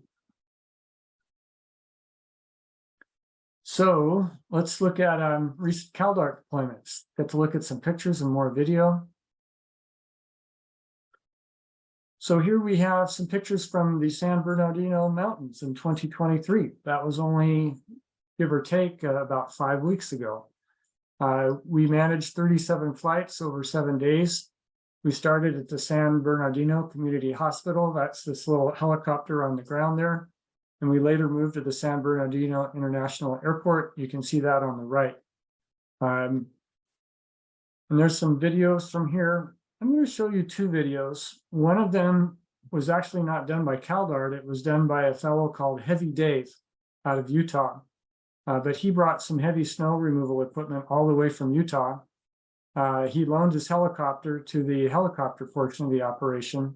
So let's look at recent CalDART deployments. Get to look at some pictures and more video. So here we have some pictures from the San Bernardino Mountains in 2023. That was only, give or take, about 5 weeks ago. We managed 37 flights over 7 days. We started at the San Bernardino Community Hospital. That's this little helicopter on the ground there. And we later moved to the San Bernardino International Airport. You can see that on the right. And there's some videos from here. I'm going to show you 2 videos. One of them was actually not done by CalDART. It was done by a fellow called Heavy Dave out of Utah. But he brought some heavy snow removal equipment all the way from Utah. He loaned his helicopter to the helicopter portion of the operation,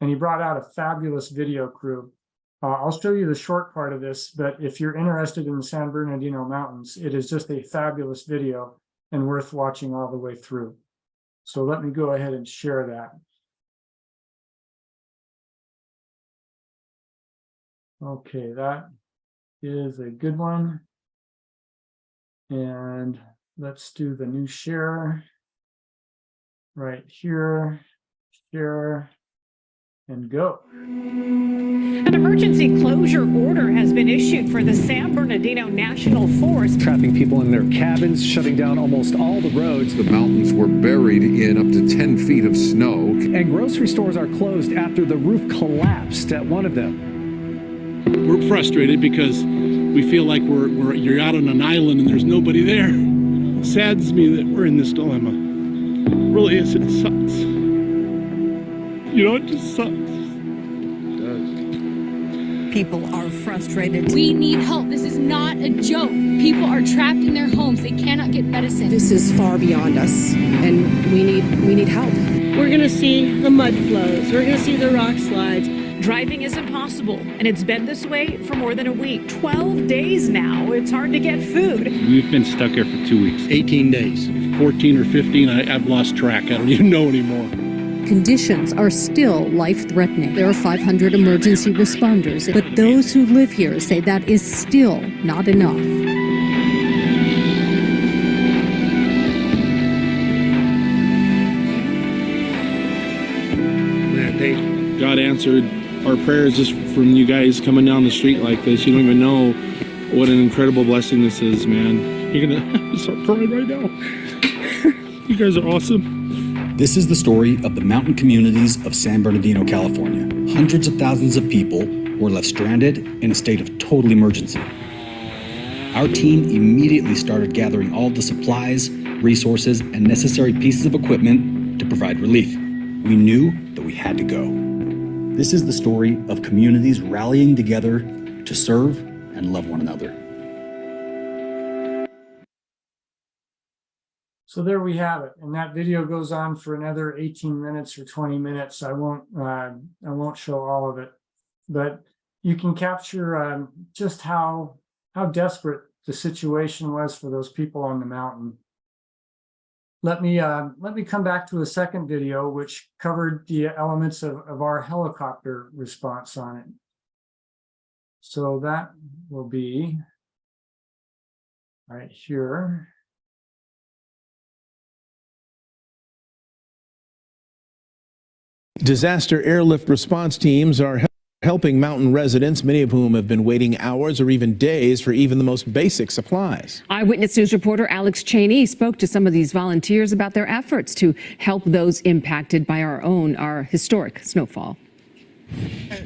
and he brought out a fabulous video crew. I'll show you the short part of this, but if you're interested in the San Bernardino Mountains, it is just a fabulous video and worth watching all the way through. So let me go ahead and share that. Okay, that is a good one. And let's do the new share right here, share, and go. An emergency closure order has been issued for the San Bernardino National Forest. Trapping people in their cabins, shutting down almost all the roads. The mountains were buried in up to 10 feet of snow. And grocery stores are closed after the roof collapsed at one of them. We're frustrated because we feel like you're out on an island and there's nobody there. It saddens me that we're in this dilemma. It really is. It sucks. It just sucks. It does. People are frustrated. We need help. This is not a joke. People are trapped in their homes. They cannot get medicine. This is far beyond us, and we need help. We're going to see the mud flows. We're going to see the rock slides. Driving is impossible, and it's been this way for more than a week. 12 days now. It's hard to get food. We've been stuck here for 2 weeks. 18 days. 14 or 15, I've lost track. I don't even know anymore. Conditions are still life-threatening. There are 500 emergency responders, but those who live here say that is still not enough. God answered our prayers just from you guys coming down the street like this. You don't even know what an incredible blessing this is, man. You're gonna start crying right now. You guys are awesome. This is the story of the mountain communities of San Bernardino, California. Hundreds of thousands of people were left stranded in a state of total emergency. Our team immediately started gathering all the supplies, resources, and necessary pieces of equipment to provide relief. We knew that we had to go. This is the story of communities rallying together to serve and love one another. So there we have it, and that video goes on for another 18 minutes or 20 minutes. I won't show all of it, but you can capture just how desperate the situation was for those people on the mountain. Let me come back to a second video, which covered the elements of our helicopter response on it. So that will be right here. Disaster airlift response teams are helping mountain residents, many of whom have been waiting hours or even days for even the most basic supplies. Eyewitness News reporter Alex Cheney spoke to some of these volunteers about their efforts to help those impacted by our historic snowfall.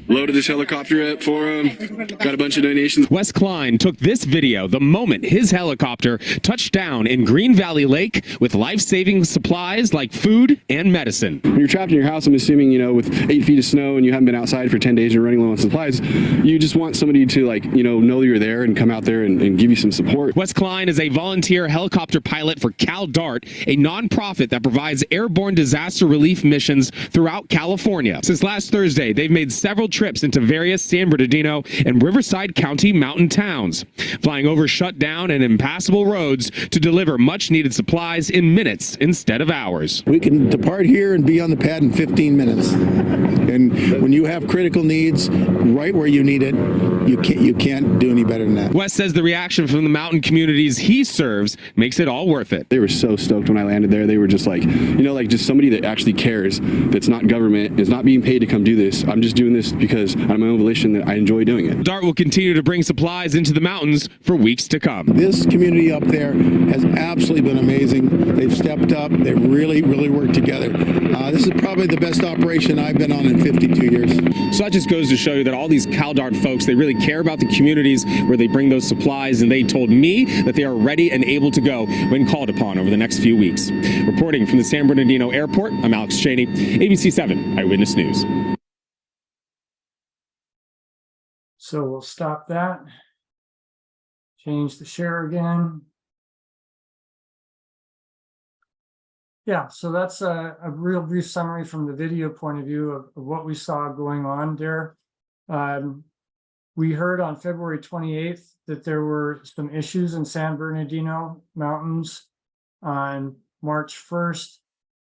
Loaded this helicopter up for him. Got a bunch of donations. Wes Klein took this video the moment his helicopter touched down in Green Valley Lake with life-saving supplies like food and medicine. When you're trapped in your house, I'm assuming, you know, with 8 feet of snow and you haven't been outside for 10 days and you're running low on supplies, you just want somebody to, like, you know you're there and come out there and give you some support. Wes Klein is a volunteer helicopter pilot for CalDART, a nonprofit that provides airborne disaster relief missions throughout California. Since last Thursday, they've made several trips into various San Bernardino and Riverside County mountain towns, flying over shut down and impassable roads to deliver much needed supplies in minutes instead of hours. We can depart here and be on the pad in 15 minutes. And when you have critical needs right where you need it, you can't do any better than that. Wes says the reaction from the mountain communities he serves makes it all worth it. They were so stoked when I landed there. They were just like, you know, like just somebody that actually cares, that's not government, is not being paid to come do this. I'm just doing this because on my own volition that I enjoy doing it. DART will continue to bring supplies into the mountains for weeks to come. This community up there has absolutely been amazing. They've stepped up. They've really worked together. This is probably the best operation I've been on in 52 years. So that just goes to show you that all these CalDART folks, they really care about the communities where they bring those supplies, and they told me that they are ready and able to go when called upon over the next few weeks. Reporting from the San Bernardino Airport, I'm Alex Cheney, ABC 7 Eyewitness News. So we'll stop that. Change the share again. Yeah, so that's a real brief summary from the video point of view of what we saw going on there. We heard on February 28th that there were some issues in San Bernardino Mountains. On March 1st,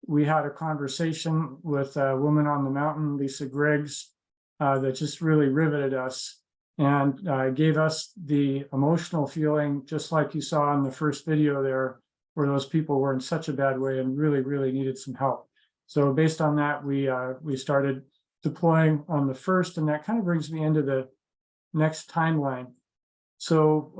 we had a conversation with a woman on the mountain, Lisa Griggs, that just really riveted us and gave us the emotional feeling, just like you saw in the first video there, where those people were in such a bad way and really needed some help. So based on that, we started deploying on the 1st, and that kind of brings me into the next timeline. So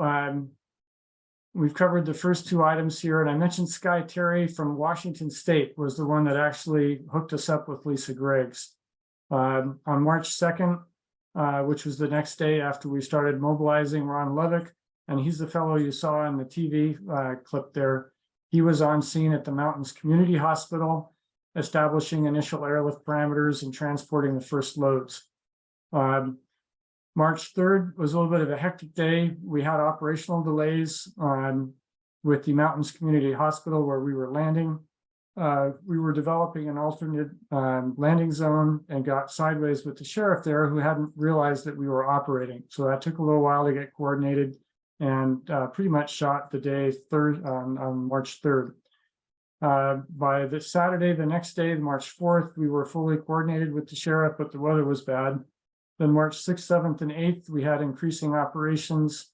we've covered the first two items here, and I mentioned Sky Terry from Washington State was the one that actually hooked us up with Lisa Griggs. On March 2nd, which was the next day after we started mobilizing, Ron Levick, and he's the fellow you saw in the TV clip there. He was on scene at the Mountains Community Hospital, establishing initial airlift parameters and transporting the first loads. March 3rd was a little bit of a hectic day. We had operational delays with the Mountains Community Hospital where we were landing. We were developing an alternate landing zone and got sideways with the sheriff there, who hadn't realized that we were operating. So that took a little while to get coordinated, and pretty much shot the day on March 3rd. By the Saturday, the next day, March 4th, we were fully coordinated with the sheriff, but the weather was bad. Then March 6th, 7th, and 8th, we had increasing operations.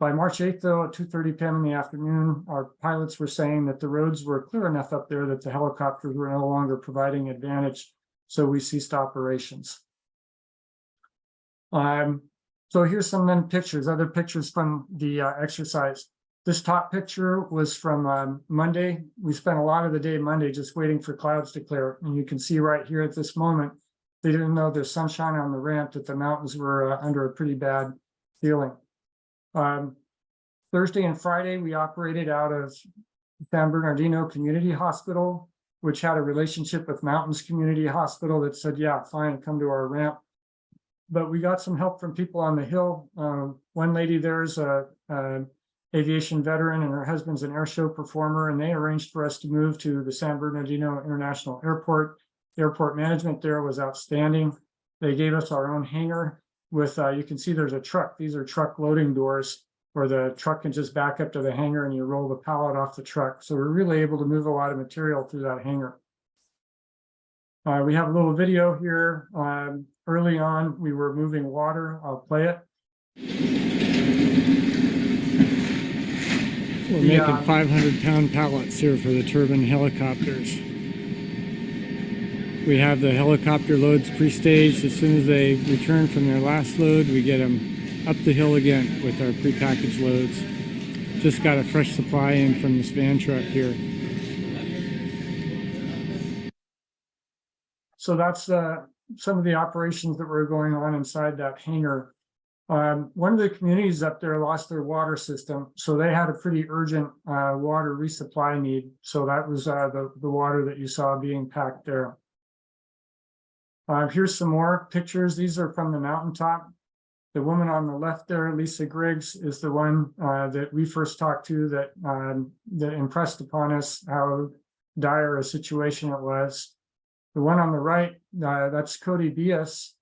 By March 8th, though, at 2:30 p.m. in the afternoon, our pilots were saying that the roads were clear enough up there that the helicopters were no longer providing advantage, so we ceased operations. So here's some then pictures, other pictures from the exercise. This top picture was from Monday. We spent a lot of the day Monday just waiting for clouds to clear, and you can see right here at this moment, they didn't know there's sunshine on the ramp, that the mountains were under a pretty bad feeling. Thursday and Friday, we operated out of San Bernardino Community Hospital, which had a relationship with Mountains Community Hospital that said, yeah, fine, come to our ramp. But we got some help from people on the hill. One lady there's a aviation veteran, and her husband's an air show performer, and they arranged for us to move to the San Bernardino International Airport. Airport management there was outstanding. They gave us our own hangar with, you can see there's a truck. These are truck loading doors where the truck can just back up to the hangar and you roll the pallet off the truck. So we're really able to move a lot of material through that hangar. We have a little video here. Early on, we were moving water. I'll play it. We're making 500-pound pallets here for the turbine helicopters. We have the helicopter loads pre-staged. As soon as they return from their last load, we get them up the hill again with our pre-packaged loads. Just got a fresh supply in from this van truck here. So that's some of the operations that were going on inside that hangar. One of the communities up there lost their water system, so they had a pretty urgent water resupply need. So that was the water that you saw being packed there. Here's some more pictures. These are from the mountaintop. The woman on the left there, Lisa Griggs, is the one that we first talked to that impressed upon us how dire a situation it was. The one on the right, that's Cody Bias.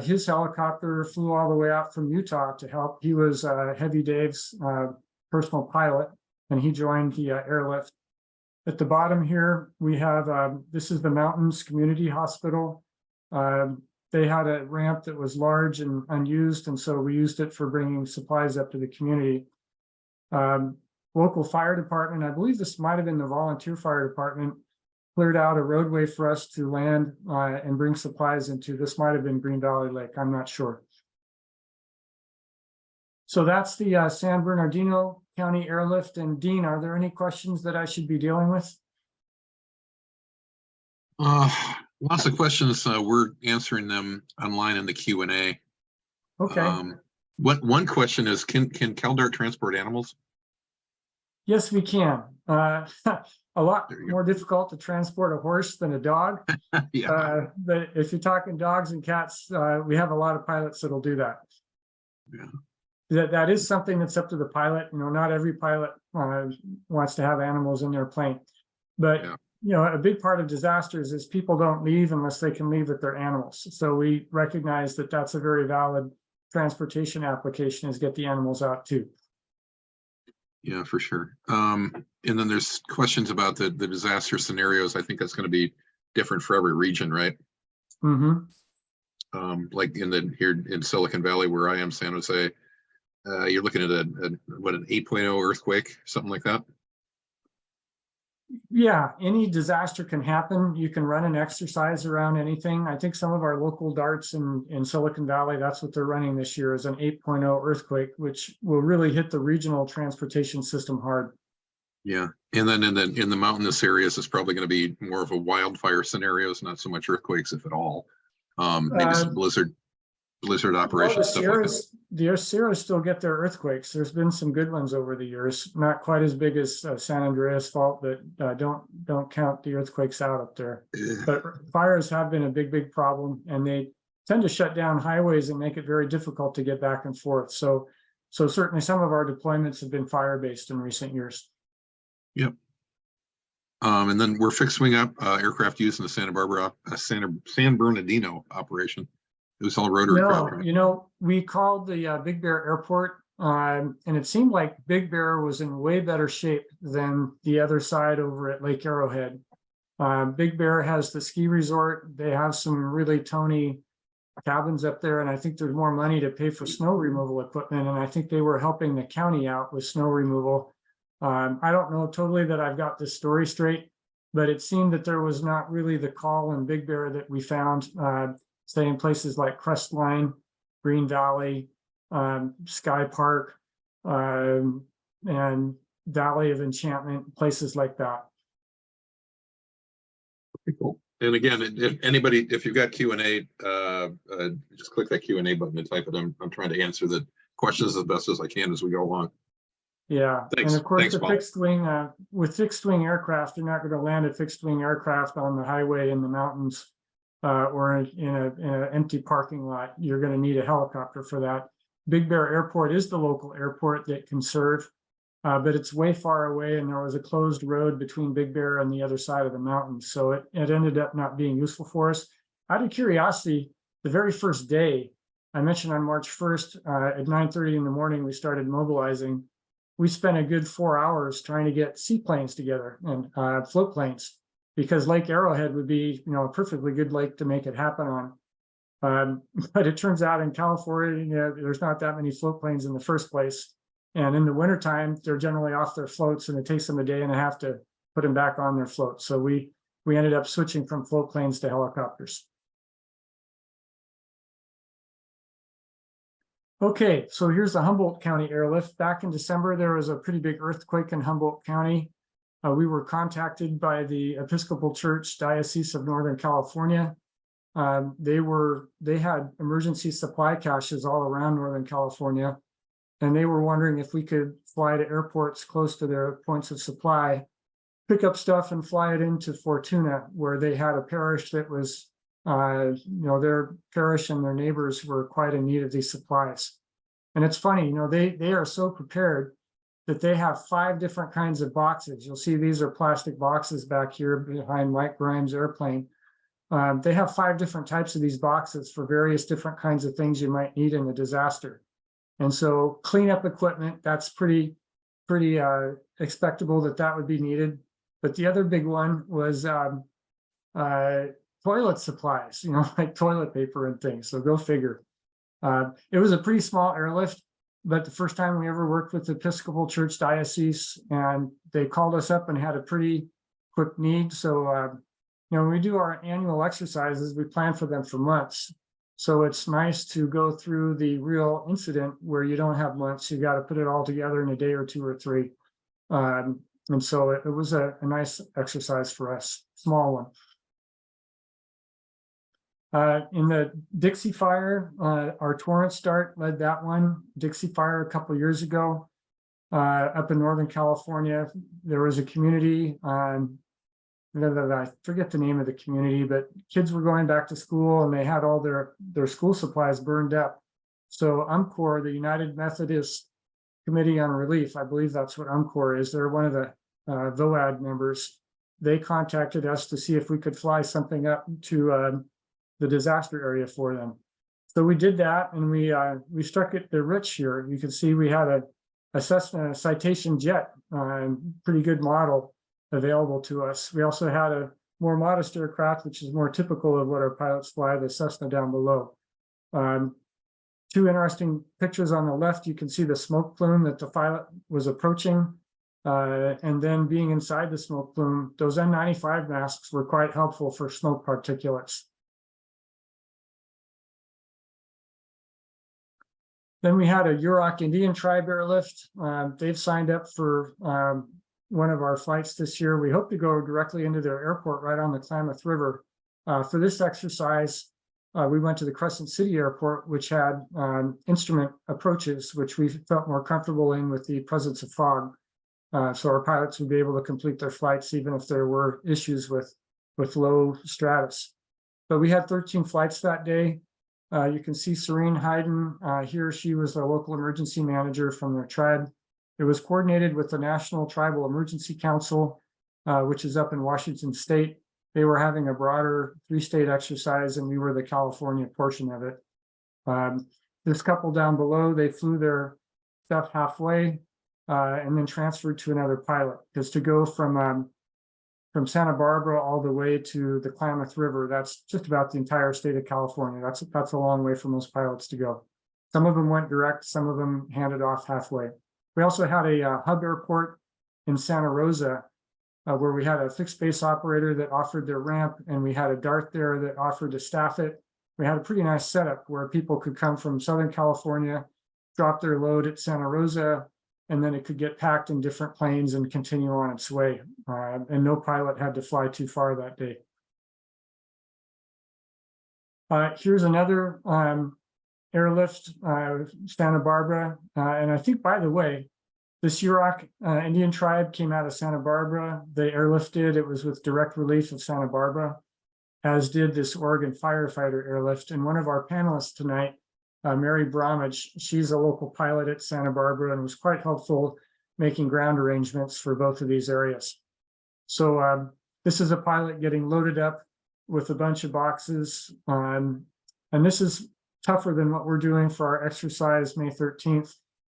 His helicopter flew all the way out from Utah to help. He was Heavy Dave's personal pilot, and he joined the airlift. At the bottom here, we have, this is the Mountains Community Hospital. They had a ramp that was large and unused, and so we used it for bringing supplies up to the community. Local fire department, I believe this might have been the volunteer fire department, cleared out a roadway for us to land and bring supplies into. This might have been Green Valley Lake, I'm not sure. So that's the San Bernardino County Airlift. And Dean, are there any questions that I should be dealing with? Lots of questions. We're answering them online in the Q&A. Okay. One question is, can CalDART transport animals? Yes, we can. A lot more difficult to transport a horse than a dog. Yeah. But if you're talking dogs and cats, we have a lot of pilots that'll do that. Yeah. That is something that's up to the pilot. You know, not every pilot wants to have animals in their plane. But, you know, a big part of disasters is people don't leave unless they can leave with their animals. So we recognize that that's a very valid transportation application, is get the animals out too. Yeah, for sure. And then there's questions about the disaster scenarios. I think that's going to be different for every region, right? Mm-hmm. Like here in Silicon Valley, where I am, San Jose, you're looking at an 8.0 earthquake, something like that. Yeah, any disaster can happen. You can run an exercise around anything. I think some of our local DARTs in Silicon Valley, that's what they're running this year, is an 8.0 earthquake, which will really hit the regional transportation system hard. Yeah, and then in the mountainous areas, it's probably going to be more of a wildfire scenarios, not so much earthquakes, if at all. Maybe some blizzard operations, stuff like that. The Sierras still get their earthquakes. There's been some good ones over the years, not quite as big as San Andreas Fault, but don't count the earthquakes out up there. But fires have been a big problem, and they tend to shut down highways and make it very difficult to get back and forth. So certainly some of our deployments have been fire-based in recent years. Yep. And then we're fixed wing up aircraft used in the San Bernardino operation. It was all rotary craft, right? You know, we called the Big Bear Airport, and it seemed like Big Bear was in way better shape than the other side over at Lake Arrowhead. Big Bear has the ski resort. They have some really tony cabins up there, and I think there's more money to pay for snow removal equipment, and I think they were helping the county out with snow removal. I don't know totally that I've got this story straight, but it seemed that there was not really the call in Big Bear that we found, say in places like Crestline, Green Valley, Sky Park, and Valley of Enchantment, places like that. Okay, cool. And again, if you've got Q&A, just click that Q&A button and type it. I'm trying to answer the questions as best as I can as we go along. Yeah, Thanks. and of course, the Paul. fixed wing, with fixed wing aircraft, you're not going to land a fixed wing aircraft on the highway in the mountains or in an empty parking lot. You're going to need a helicopter for that. Big Bear Airport is the local airport that can serve, but it's way far away, and there was a closed road between Big Bear and the other side of the mountains, so it ended up not being useful for us. Out of curiosity, the very first day, I mentioned on March 1st, at 9:30 in the morning, we started mobilizing. We spent a good 4 hours trying to get seaplanes together and float planes, because Lake Arrowhead would be, a perfectly good lake to make it happen on. But it turns out in California, there's not that many float planes in the first place. And in the wintertime, they're generally off their floats, and it takes them a day and a half to put them back on their float. So we ended up switching from float planes to helicopters. Okay, so here's the Humboldt County airlift. Back in December, there was a pretty big earthquake in Humboldt County. We were contacted by the Episcopal Church Diocese of Northern California. They had emergency supply caches all around Northern California, and they were wondering if we could fly to airports close to their points of supply, pick up stuff and fly it into Fortuna, where they had a parish that was, their parish and their neighbors were quite in need of these supplies. And it's funny, they are so prepared that they have 5 different kinds of boxes. You'll see these are plastic boxes back here behind Mike Grimes' airplane. They have 5 different types of these boxes for various different kinds of things you might need in a disaster. And so cleanup equipment, that's pretty expectable that would be needed. But the other big one was toilet supplies, like toilet paper and things. So go figure. It was a pretty small airlift, but the first time we ever worked with the Episcopal Church Diocese, and they called us up and had a pretty quick need. So, when we do our annual exercises, we plan for them for months. So it's nice to go through the real incident where you don't have months. You got to put it all together in a day or 2 or 3. And so it was a nice exercise for us, small one. In the Dixie Fire, our Torrance Start led that one. Dixie Fire a couple of years ago, up in Northern California, there was a community, I forget the name of the community, but kids were going back to school and they had all their school supplies burned up. So UMCOR, the United Methodist Committee on Relief, I believe that's what UMCOR is. They're one of the VOAD members. They contacted us to see if we could fly something up to the disaster area for them. So we did that, and we struck it rich here. You can see we had a Cessna Citation jet, pretty good model available to us. We also had a more modest aircraft, which is more typical of what our pilots fly, the Cessna down below. 2 interesting pictures on the left. You can see the smoke plume that the pilot was approaching, and then being inside the smoke plume. Those N95 masks were quite helpful for smoke particulates. Then we had a Yurok Indian Tribe airlift. They've signed up for one of our flights this year. We hope to go directly into their airport right on the Klamath River. For this exercise, we went to the Crescent City Airport, which had instrument approaches, which we felt more comfortable in with the presence of fog. So our pilots would be able to complete their flights even if there were issues with low stratus. But we had 13 flights that day. You can see Serene Hayden here. She was the local emergency manager from their tribe. It was coordinated with the National Tribal Emergency Council, which is up in Washington State. They were having a broader 3-state exercise, and we were the California portion of it. This couple down below, they flew their stuff halfway and then transferred to another pilot, because to go from Santa Barbara all the way to the Klamath River, that's just about the entire state of California. That's a long way for most pilots to go. Some of them went direct, some of them handed off halfway. We also had a hub airport in Santa Rosa, where we had a fixed base operator that offered their ramp, and we had a DART there that offered to staff it. We had a pretty nice setup where people could come from Southern California, drop their load at Santa Rosa, and then it could get packed in different planes and continue on its way. And no pilot had to fly too far that day. Here's another airlift, Santa Barbara. And I think, by the way, this Yurok Indian Tribe came out of Santa Barbara. They airlifted. It was with direct relief of Santa Barbara, as did this Oregon firefighter airlift. And one of our panelists tonight, Mary Bromwich, she's a local pilot at Santa Barbara and was quite helpful making ground arrangements for both of these areas. So this is a pilot getting loaded up with a bunch of boxes. And this is tougher than what we're doing for our exercise May 13th.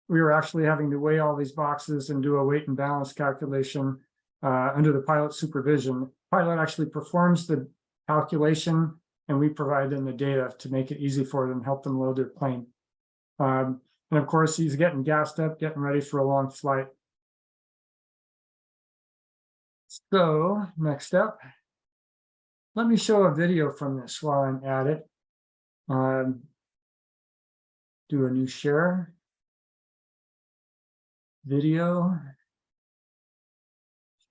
We were actually having to weigh all these boxes and do a weight and balance calculation under the pilot supervision. Pilot actually performs the calculation, and we provide them the data to make it easy for them, help them load their plane. And of course, he's getting gassed up, getting ready for a long flight. So next up, let me show a video from this while I'm at it. Do a new share. Video.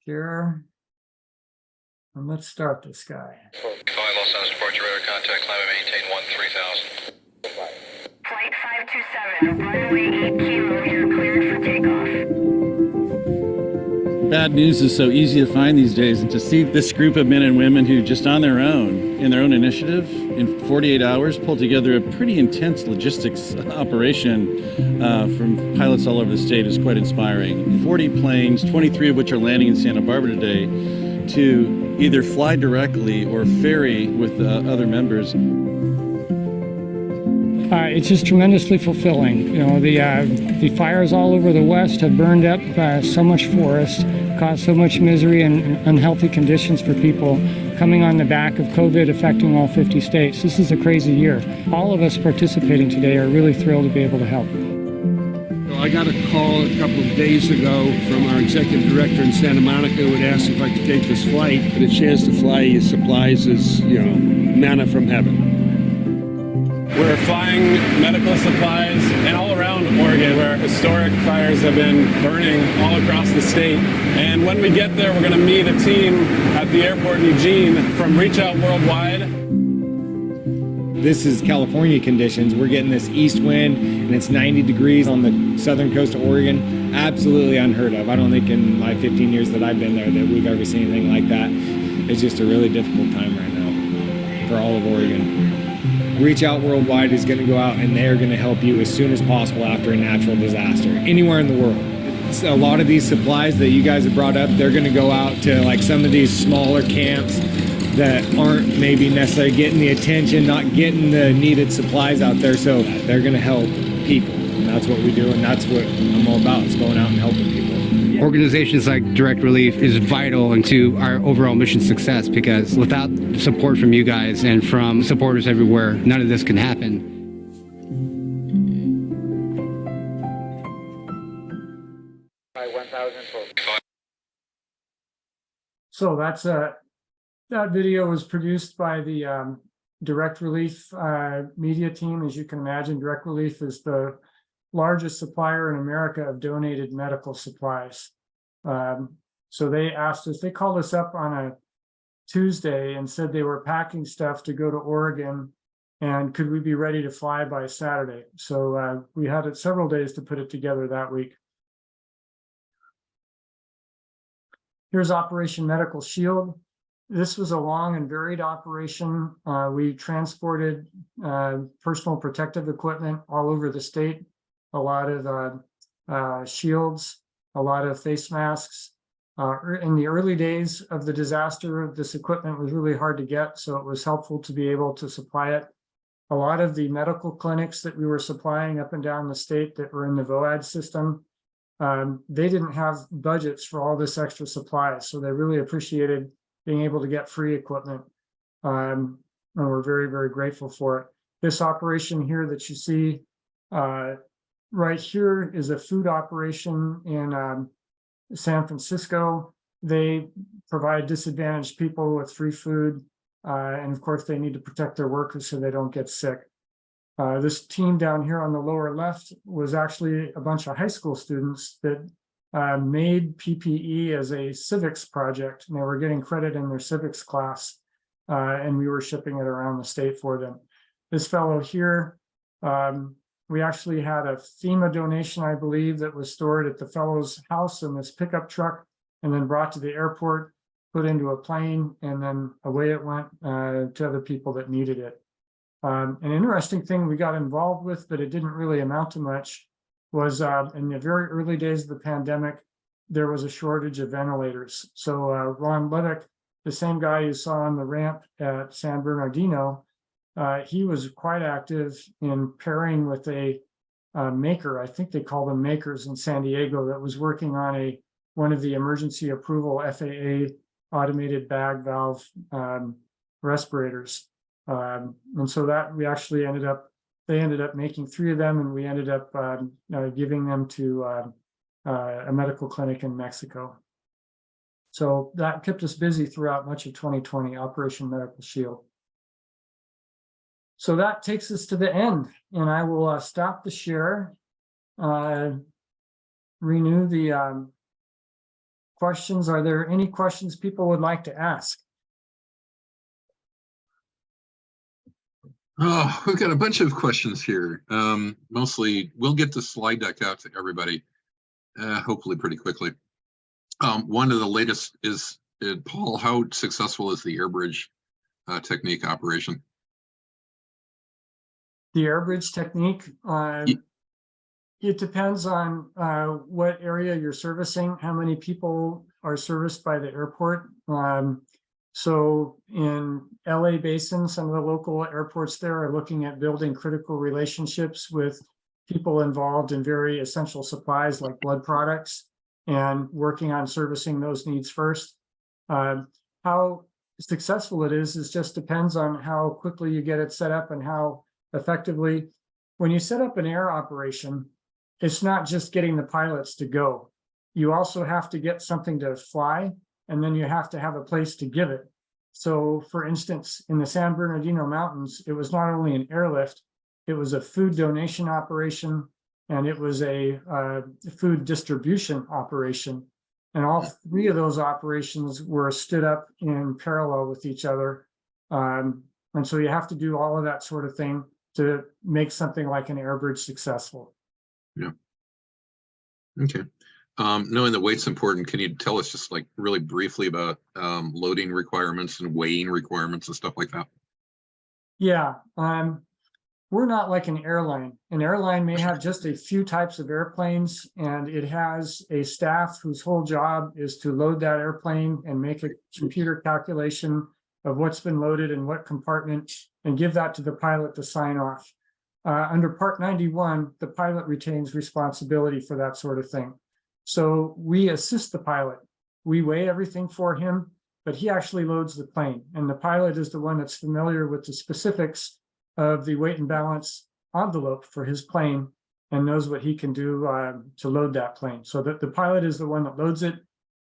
Share. And let's start this guy. 5 Los Angeles departure radar contact, climb and maintain 13,000. Flight 527, runway 8 kilo, you're cleared for takeoff. Bad news is so easy to find these days, and to see this group of men and women who just on their own, in their own initiative, in 48 hours, pulled together a pretty intense logistics operation from pilots all over the state is quite inspiring. 40 planes, 23 of which are landing in Santa Barbara today, to either fly directly or ferry with other members. It's just tremendously fulfilling. You know, the fires all over the West have burned up so much forest, caused so much misery and unhealthy conditions for people, coming on the back of COVID affecting all 50 states. This is a crazy year. All of us participating today are really thrilled to be able to help. I got a call a couple of days ago from our executive director in Santa Monica who had asked if I could take this flight, and a chance to fly his supplies is, you know, manna from heaven. We're flying medical supplies and all around Oregon where historic fires have been burning all across the state. And when we get there, we're going to meet a team at the airport in Eugene from Reach Out Worldwide. This is California conditions. We're getting this east wind and it's 90 degrees on the southern coast of Oregon. Absolutely unheard of. I don't think in my 15 years that I've been there that we've ever seen anything like that. It's just a really difficult time right now for all of Oregon. Reach Out Worldwide is going to go out and they're going to help you as soon as possible after a natural disaster, anywhere in the world. So a lot of these supplies that you guys have brought up, they're going to go out to like some of these smaller camps that aren't maybe necessarily getting the attention, not getting the needed supplies out there. So they're going to help people. And that's what we do. And that's what I'm all about, is going out and helping people. Organizations like Direct Relief is vital into our overall mission success, because without support from you guys and from supporters everywhere, none of this can happen. So that's that video was produced by the Direct Relief media team. As you can imagine, Direct Relief is the largest supplier in America of donated medical supplies. So they asked us, they called us up on a Tuesday and said they were packing stuff to go to Oregon and could we be ready to fly by Saturday. So we had it several days to put it together that week. Here's Operation Medical Shield. This was a long and varied operation. We transported personal protective equipment all over the state. A lot of shields, a lot of face masks. In the early days of the disaster, this equipment was really hard to get, so it was helpful to be able to supply it. A lot of the medical clinics that we were supplying up and down the state that were in the VOAD system, they didn't have budgets for all this extra supplies, so they really appreciated being able to get free equipment. And we're very, very grateful for it. This operation here that you see right here is a food operation in San Francisco. They provide disadvantaged people with free food. And of course, they need to protect their workers so they don't get sick. This team down here on the lower left was actually a bunch of high school students that made PPE as a civics project, and they were getting credit in their civics class, and we were shipping it around the state for them. This fellow here, we actually had a FEMA donation, I believe, that was stored at the fellow's house in this pickup truck and then brought to the airport, put into a plane, and then away it went to other people that needed it. An interesting thing we got involved with, but it didn't really amount to much, was in the very early days of the pandemic, there was a shortage of ventilators. So Ron Levick, the same guy you saw on the ramp at San Bernardino, he was quite active in pairing with a maker. I think they call them makers in San Diego, that was working on one of the emergency approval FAA automated bag valve respirators. And so that we actually they ended up making 3 of them, and we ended up giving them to a medical clinic in Mexico. So that kept us busy throughout much of 2020, Operation Medical Shield. So that takes us to the end, and I will stop the share, renew the questions. Are there any questions people would like to ask? Oh, we've got a bunch of questions here. Mostly, we'll get the slide deck out to everybody, hopefully pretty quickly. One of the latest is, Paul, how successful is the air bridge technique operation? The air bridge technique, it depends on what area you're servicing, how many people are serviced by the airport. So in LA Basin, some of the local airports there are looking at building critical relationships with people involved in very essential supplies like blood products and working on servicing those needs first. How successful it is just depends on how quickly you get it set up and how effectively. When you set up an air operation, it's not just getting the pilots to go. You also have to get something to fly, and then you have to have a place to give it. So for instance, in the San Bernardino Mountains, it was not only an airlift, it was a food donation operation, and it was a food distribution operation. And all 3 of those operations were stood up in parallel with each other. And so you have to do all of that sort of thing to make something like an air bridge successful. Yeah. Okay. Knowing the weight's important, can you tell us just like really briefly about loading requirements and weighing requirements and stuff like that? Yeah. We're not like an airline. An airline may have just a few types of airplanes, and it has a staff whose whole job is to load that airplane and make a computer calculation of what's been loaded in what compartment and give that to the pilot to sign off. Under Part 91, the pilot retains responsibility for that sort of thing. So we assist the pilot. We weigh everything for him, but he actually loads the plane. And the pilot is the one that's familiar with the specifics of the weight and balance envelope for his plane and knows what he can do to load that plane. So that the pilot is the one that loads it.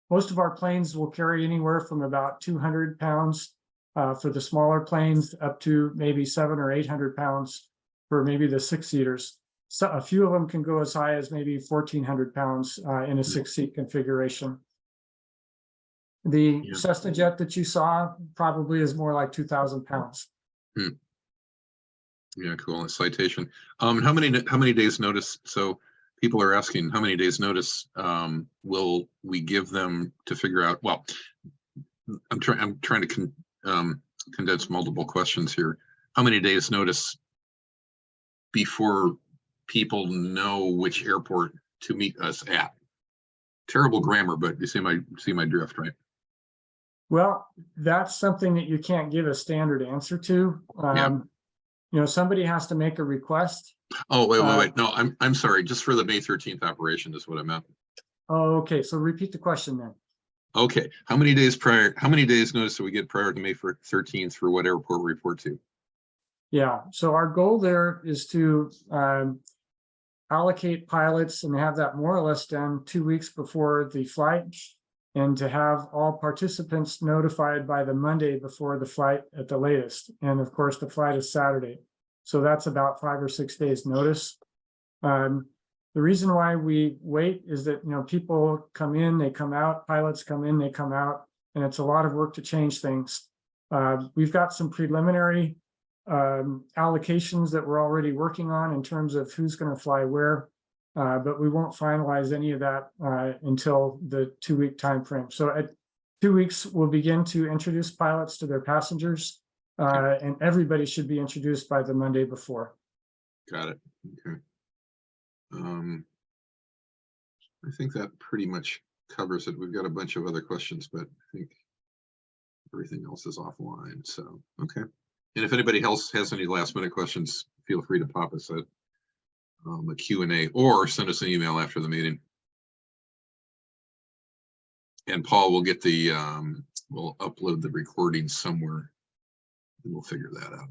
Most of our planes will carry anywhere from about 200 pounds for the smaller planes up to maybe 700 or 800 pounds for maybe the 6-seaters. So a few of them can go as high as maybe 1,400 pounds in a 6-seat configuration. The Cessna jet that you saw probably is more like 2,000 pounds. Yeah, cool. A citation. How many days notice? So people are asking, how many days notice will we give them to figure out? Well, I'm trying to condense multiple questions here. How many days notice before people know which airport to meet us at? Terrible grammar, but you see my drift, right? Well, that's something that you can't give a standard answer to. You know, somebody has to make a request. Oh, wait. No, I'm sorry. Just for the May 13th operation is what I meant. Oh, okay. So repeat the question then. Okay. How many days notice do we get prior to May 13th for what airport we report to? Yeah. So our goal there is to allocate pilots and have that more or less done 2 weeks before the flight, and to have all participants notified by the Monday before the flight at the latest. And of course, the flight is Saturday. So that's about 5 or 6 days notice. The reason why we wait is that, you know, people come in, they come out, pilots come in, they come out, and it's a lot of work to change things. We've got some preliminary allocations that we're already working on in terms of who's going to fly where, but we won't finalize any of that until the 2-week time frame. So at 2 weeks, we'll begin to introduce pilots to their passengers, and everybody should be introduced by the Monday before. Got it. Okay. I think that pretty much covers it. We've got a bunch of other questions, but I think everything else is offline. So, okay. And if anybody else has any last minute questions, feel free to pop us at the Q&A or send us an email after the meeting. And Paul will get the, we'll upload the recording somewhere and we'll figure that out.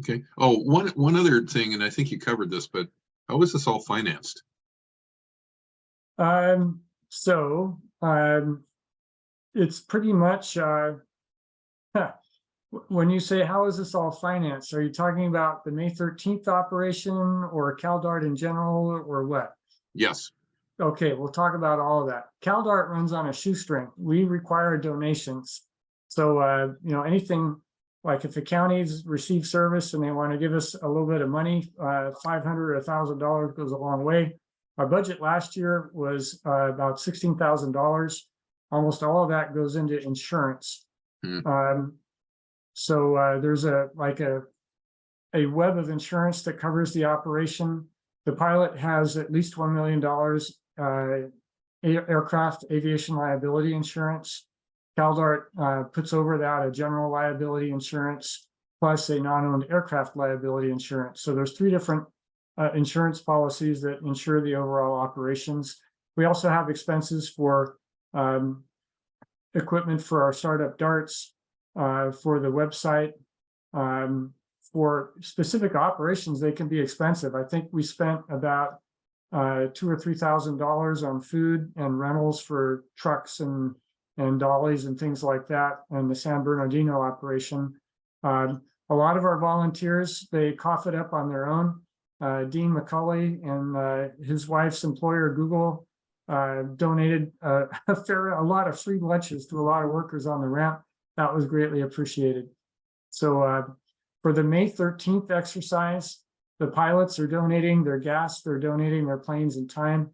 Okay. Oh, one other thing, and I think you covered this, but how is this all financed? It's pretty much, when you say, how is this all financed? Are you talking about the May 13th operation or CalDART in general or what? Yes. Okay, we'll talk about all of that. CalDART runs on a shoestring. We require donations. So, you know, anything like if the counties receive service and they want to give us a little bit of money, $500 or $1,000 goes a long way. Our budget last year was about $16,000. Almost all of that goes into insurance. There's a web of insurance that covers the operation. The pilot has at least $1 million aircraft aviation liability insurance. CalDART puts over that a general liability insurance plus a non-owned aircraft liability insurance. So there's 3 different insurance policies that insure the overall operations. We also have expenses for equipment for our startup darts, for the website. For specific operations, they can be expensive. I think we spent about $2,000 or $3,000 on food and rentals for trucks and dollies and things like that, and the San Bernardino operation. A lot of our volunteers, they cough it up on their own. Dean McCulley and his wife's employer, Google, donated a lot of free lunches to a lot of workers on the ramp. That was greatly appreciated. So for the May 13th exercise, the pilots are donating their gas, they're donating their planes and time,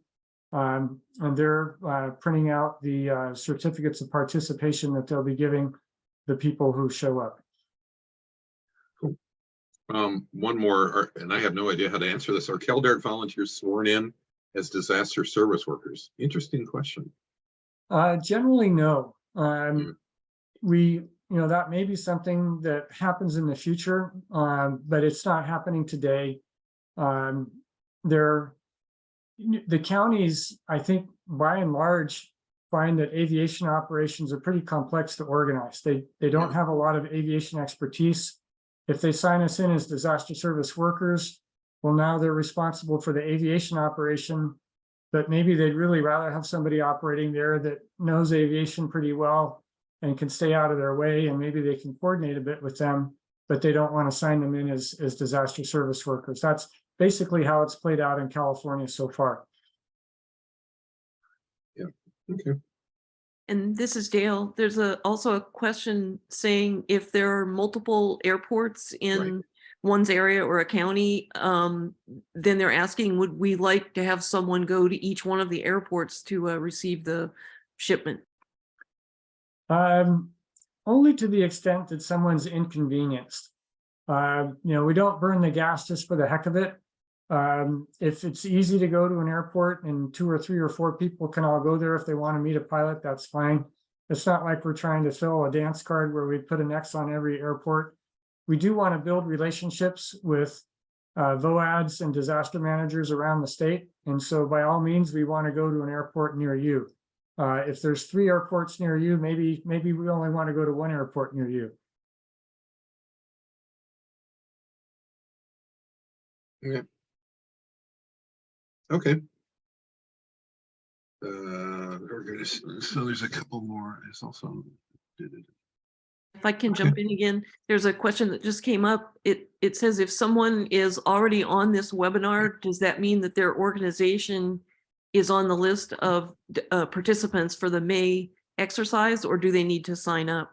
and they're printing out the certificates of participation that they'll be giving the people who show up. Cool. One more, and I have no idea how to answer this. Are CalDART volunteers sworn in as disaster service workers? Interesting question. Generally, no. That may be something that happens in the future, but it's not happening today. The counties, I think, by and large, find that aviation operations are pretty complex to organize. They don't have a lot of aviation expertise. If they sign us in as disaster service workers, well, now they're responsible for the aviation operation, but maybe they'd really rather have somebody operating there that knows aviation pretty well and can stay out of their way, and maybe they can coordinate a bit with them, but they don't want to sign them in as disaster service workers. That's basically how it's played out in California so far. Yeah, okay. And this is Dale. There's also a question saying if there are multiple airports in one's area or a county, then they're asking, would we like to have someone go to each one of the airports to receive the shipment? Only to the extent that someone's inconvenienced. We don't burn the gas just for the heck of it. If it's easy to go to an airport and 2 or 3 or 4 people can all go there if they want to meet a pilot, that's fine. It's not like we're trying to fill a dance card where we put an X on every airport. We do want to build relationships with VOADs and disaster managers around the state. And so by all means, we want to go to an airport near you. If there's 3 airports near you, maybe we only want to go to 1 airport near you. Yeah. Okay. So there's a couple more. It's also. If I can jump in again, there's a question that just came up. It says if someone is already on this webinar, does that mean that their organization is on the list of participants for the May exercise, or do they need to sign up?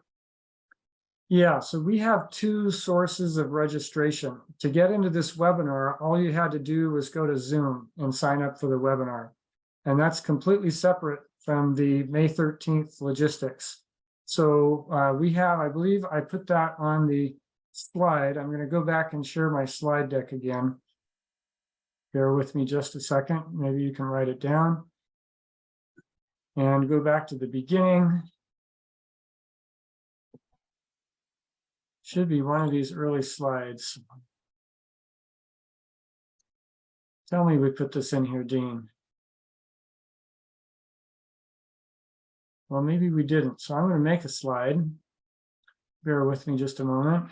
Yeah, so we have 2 sources of registration. To get into this webinar, all you had to do was go to Zoom and sign up for the webinar. And that's completely separate from the May 13th logistics. So we have, I believe I put that on the slide. I'm going to go back and share my slide deck again. Bear with me just a second. Maybe you can write it down. And go back to the beginning. Should be one of these early slides. Tell me we put this in here, Dean. Well, maybe we didn't. So I'm going to make a slide. Bear with me just a moment.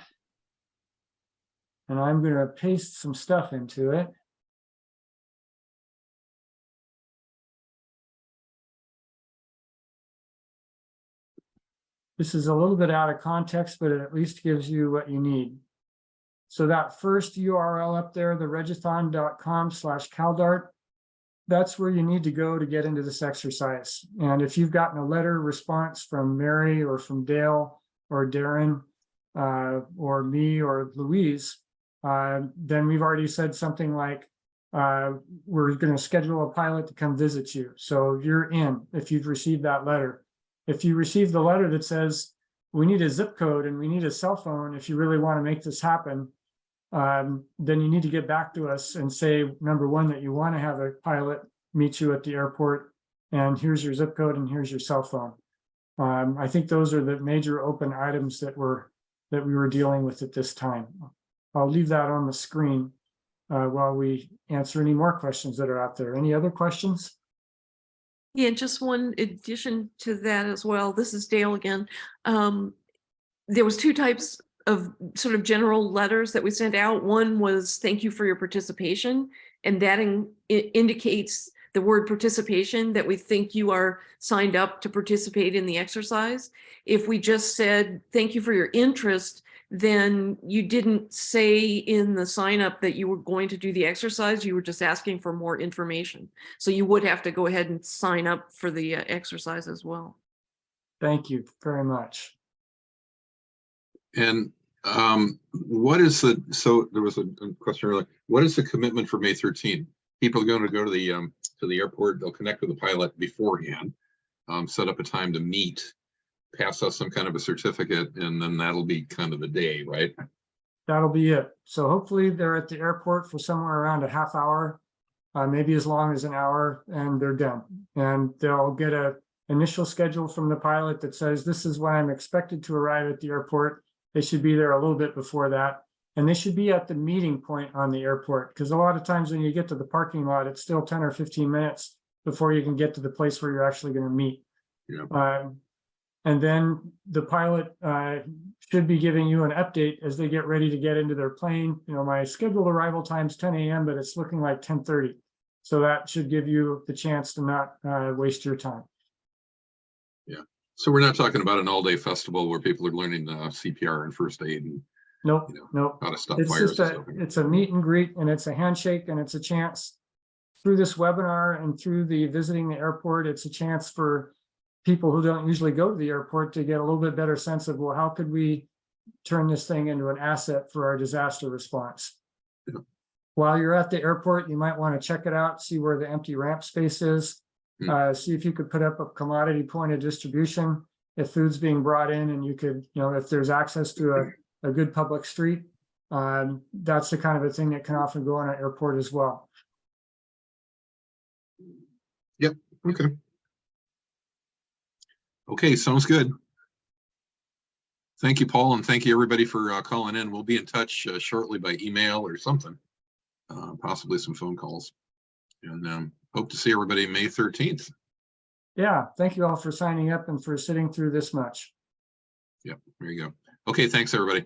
And I'm going to paste some stuff into it. This is a little bit out of context, but it at least gives you what you need. So that first URL up there, the regithon.com/CalDART, that's where you need to go to get into this exercise. And if you've gotten a letter response from Mary or from Dale or Darren or me or Louise, then we've already said something like, we're going to schedule a pilot to come visit you. So you're in if you've received that letter. If you receive the letter that says, we need a zip code and we need a cell phone, if you really want to make this happen, then you need to get back to us and say, number one, that you want to have a pilot meet you at the airport, and here's your zip code and here's your cell phone. I think those are the major open items that we were dealing with at this time. I'll leave that on the screen while we answer any more questions that are out there. Any other questions? Yeah, just one addition to that as well. This is Dale again. There was two types of sort of general letters that we sent out. One was thank you for your participation, and that indicates the word participation, that we think you are signed up to participate in the exercise. If we just said thank you for your interest, then you didn't say in the sign up that you were going to do the exercise, you were just asking for more information. So you would have to go ahead and sign up for the exercise as well. Thank you very much. And what is the, so there was a question earlier, what is the commitment for May 13th? People are going to go to the airport, they'll connect with the pilot beforehand, set up a time to meet, pass us some kind of a certificate, and then that'll be kind of the day, right? That'll be it. So hopefully they're at the airport for somewhere around a half hour, maybe as long as an hour, and they're done. And they'll get an initial schedule from the pilot that says, this is when I'm expected to arrive at the airport. They should be there a little bit before that. And they should be at the meeting point on the airport, because a lot of times when you get to the parking lot, it's still 10 or 15 minutes before you can get to the place where you're actually going to meet. Yeah. And then the pilot should be giving you an update as they get ready to get into their plane. You know, my scheduled arrival time is 10 a.m., but it's looking like 10:30. So that should give you the chance to not waste your time. Yeah. So we're not talking about an all-day festival where people are learning CPR and first aid and Nope, nope. how to stop It's fires. just it's a meet and greet, and it's a handshake, and it's a chance through this webinar and through the visiting the airport. It's a chance for people who don't usually go to the airport to get a little bit better sense of, well, how could we turn this thing into an asset for our disaster response? Yeah. While you're at the airport, you might want to check it out, see where the empty ramp space is, see if you could put up a commodity point of distribution, if food's being brought in, and you could, you know, if there's access to a good public street, that's the kind of a thing that can often go on an airport as well. Yep. Okay. Okay, sounds good. Thank you, Paul, and thank you everybody for calling in. We'll be in touch shortly by email or something, possibly some phone calls. And hope to see everybody May 13th. Yeah, thank you all for signing up and for sitting through this much. Yep, there you go. Okay, thanks everybody.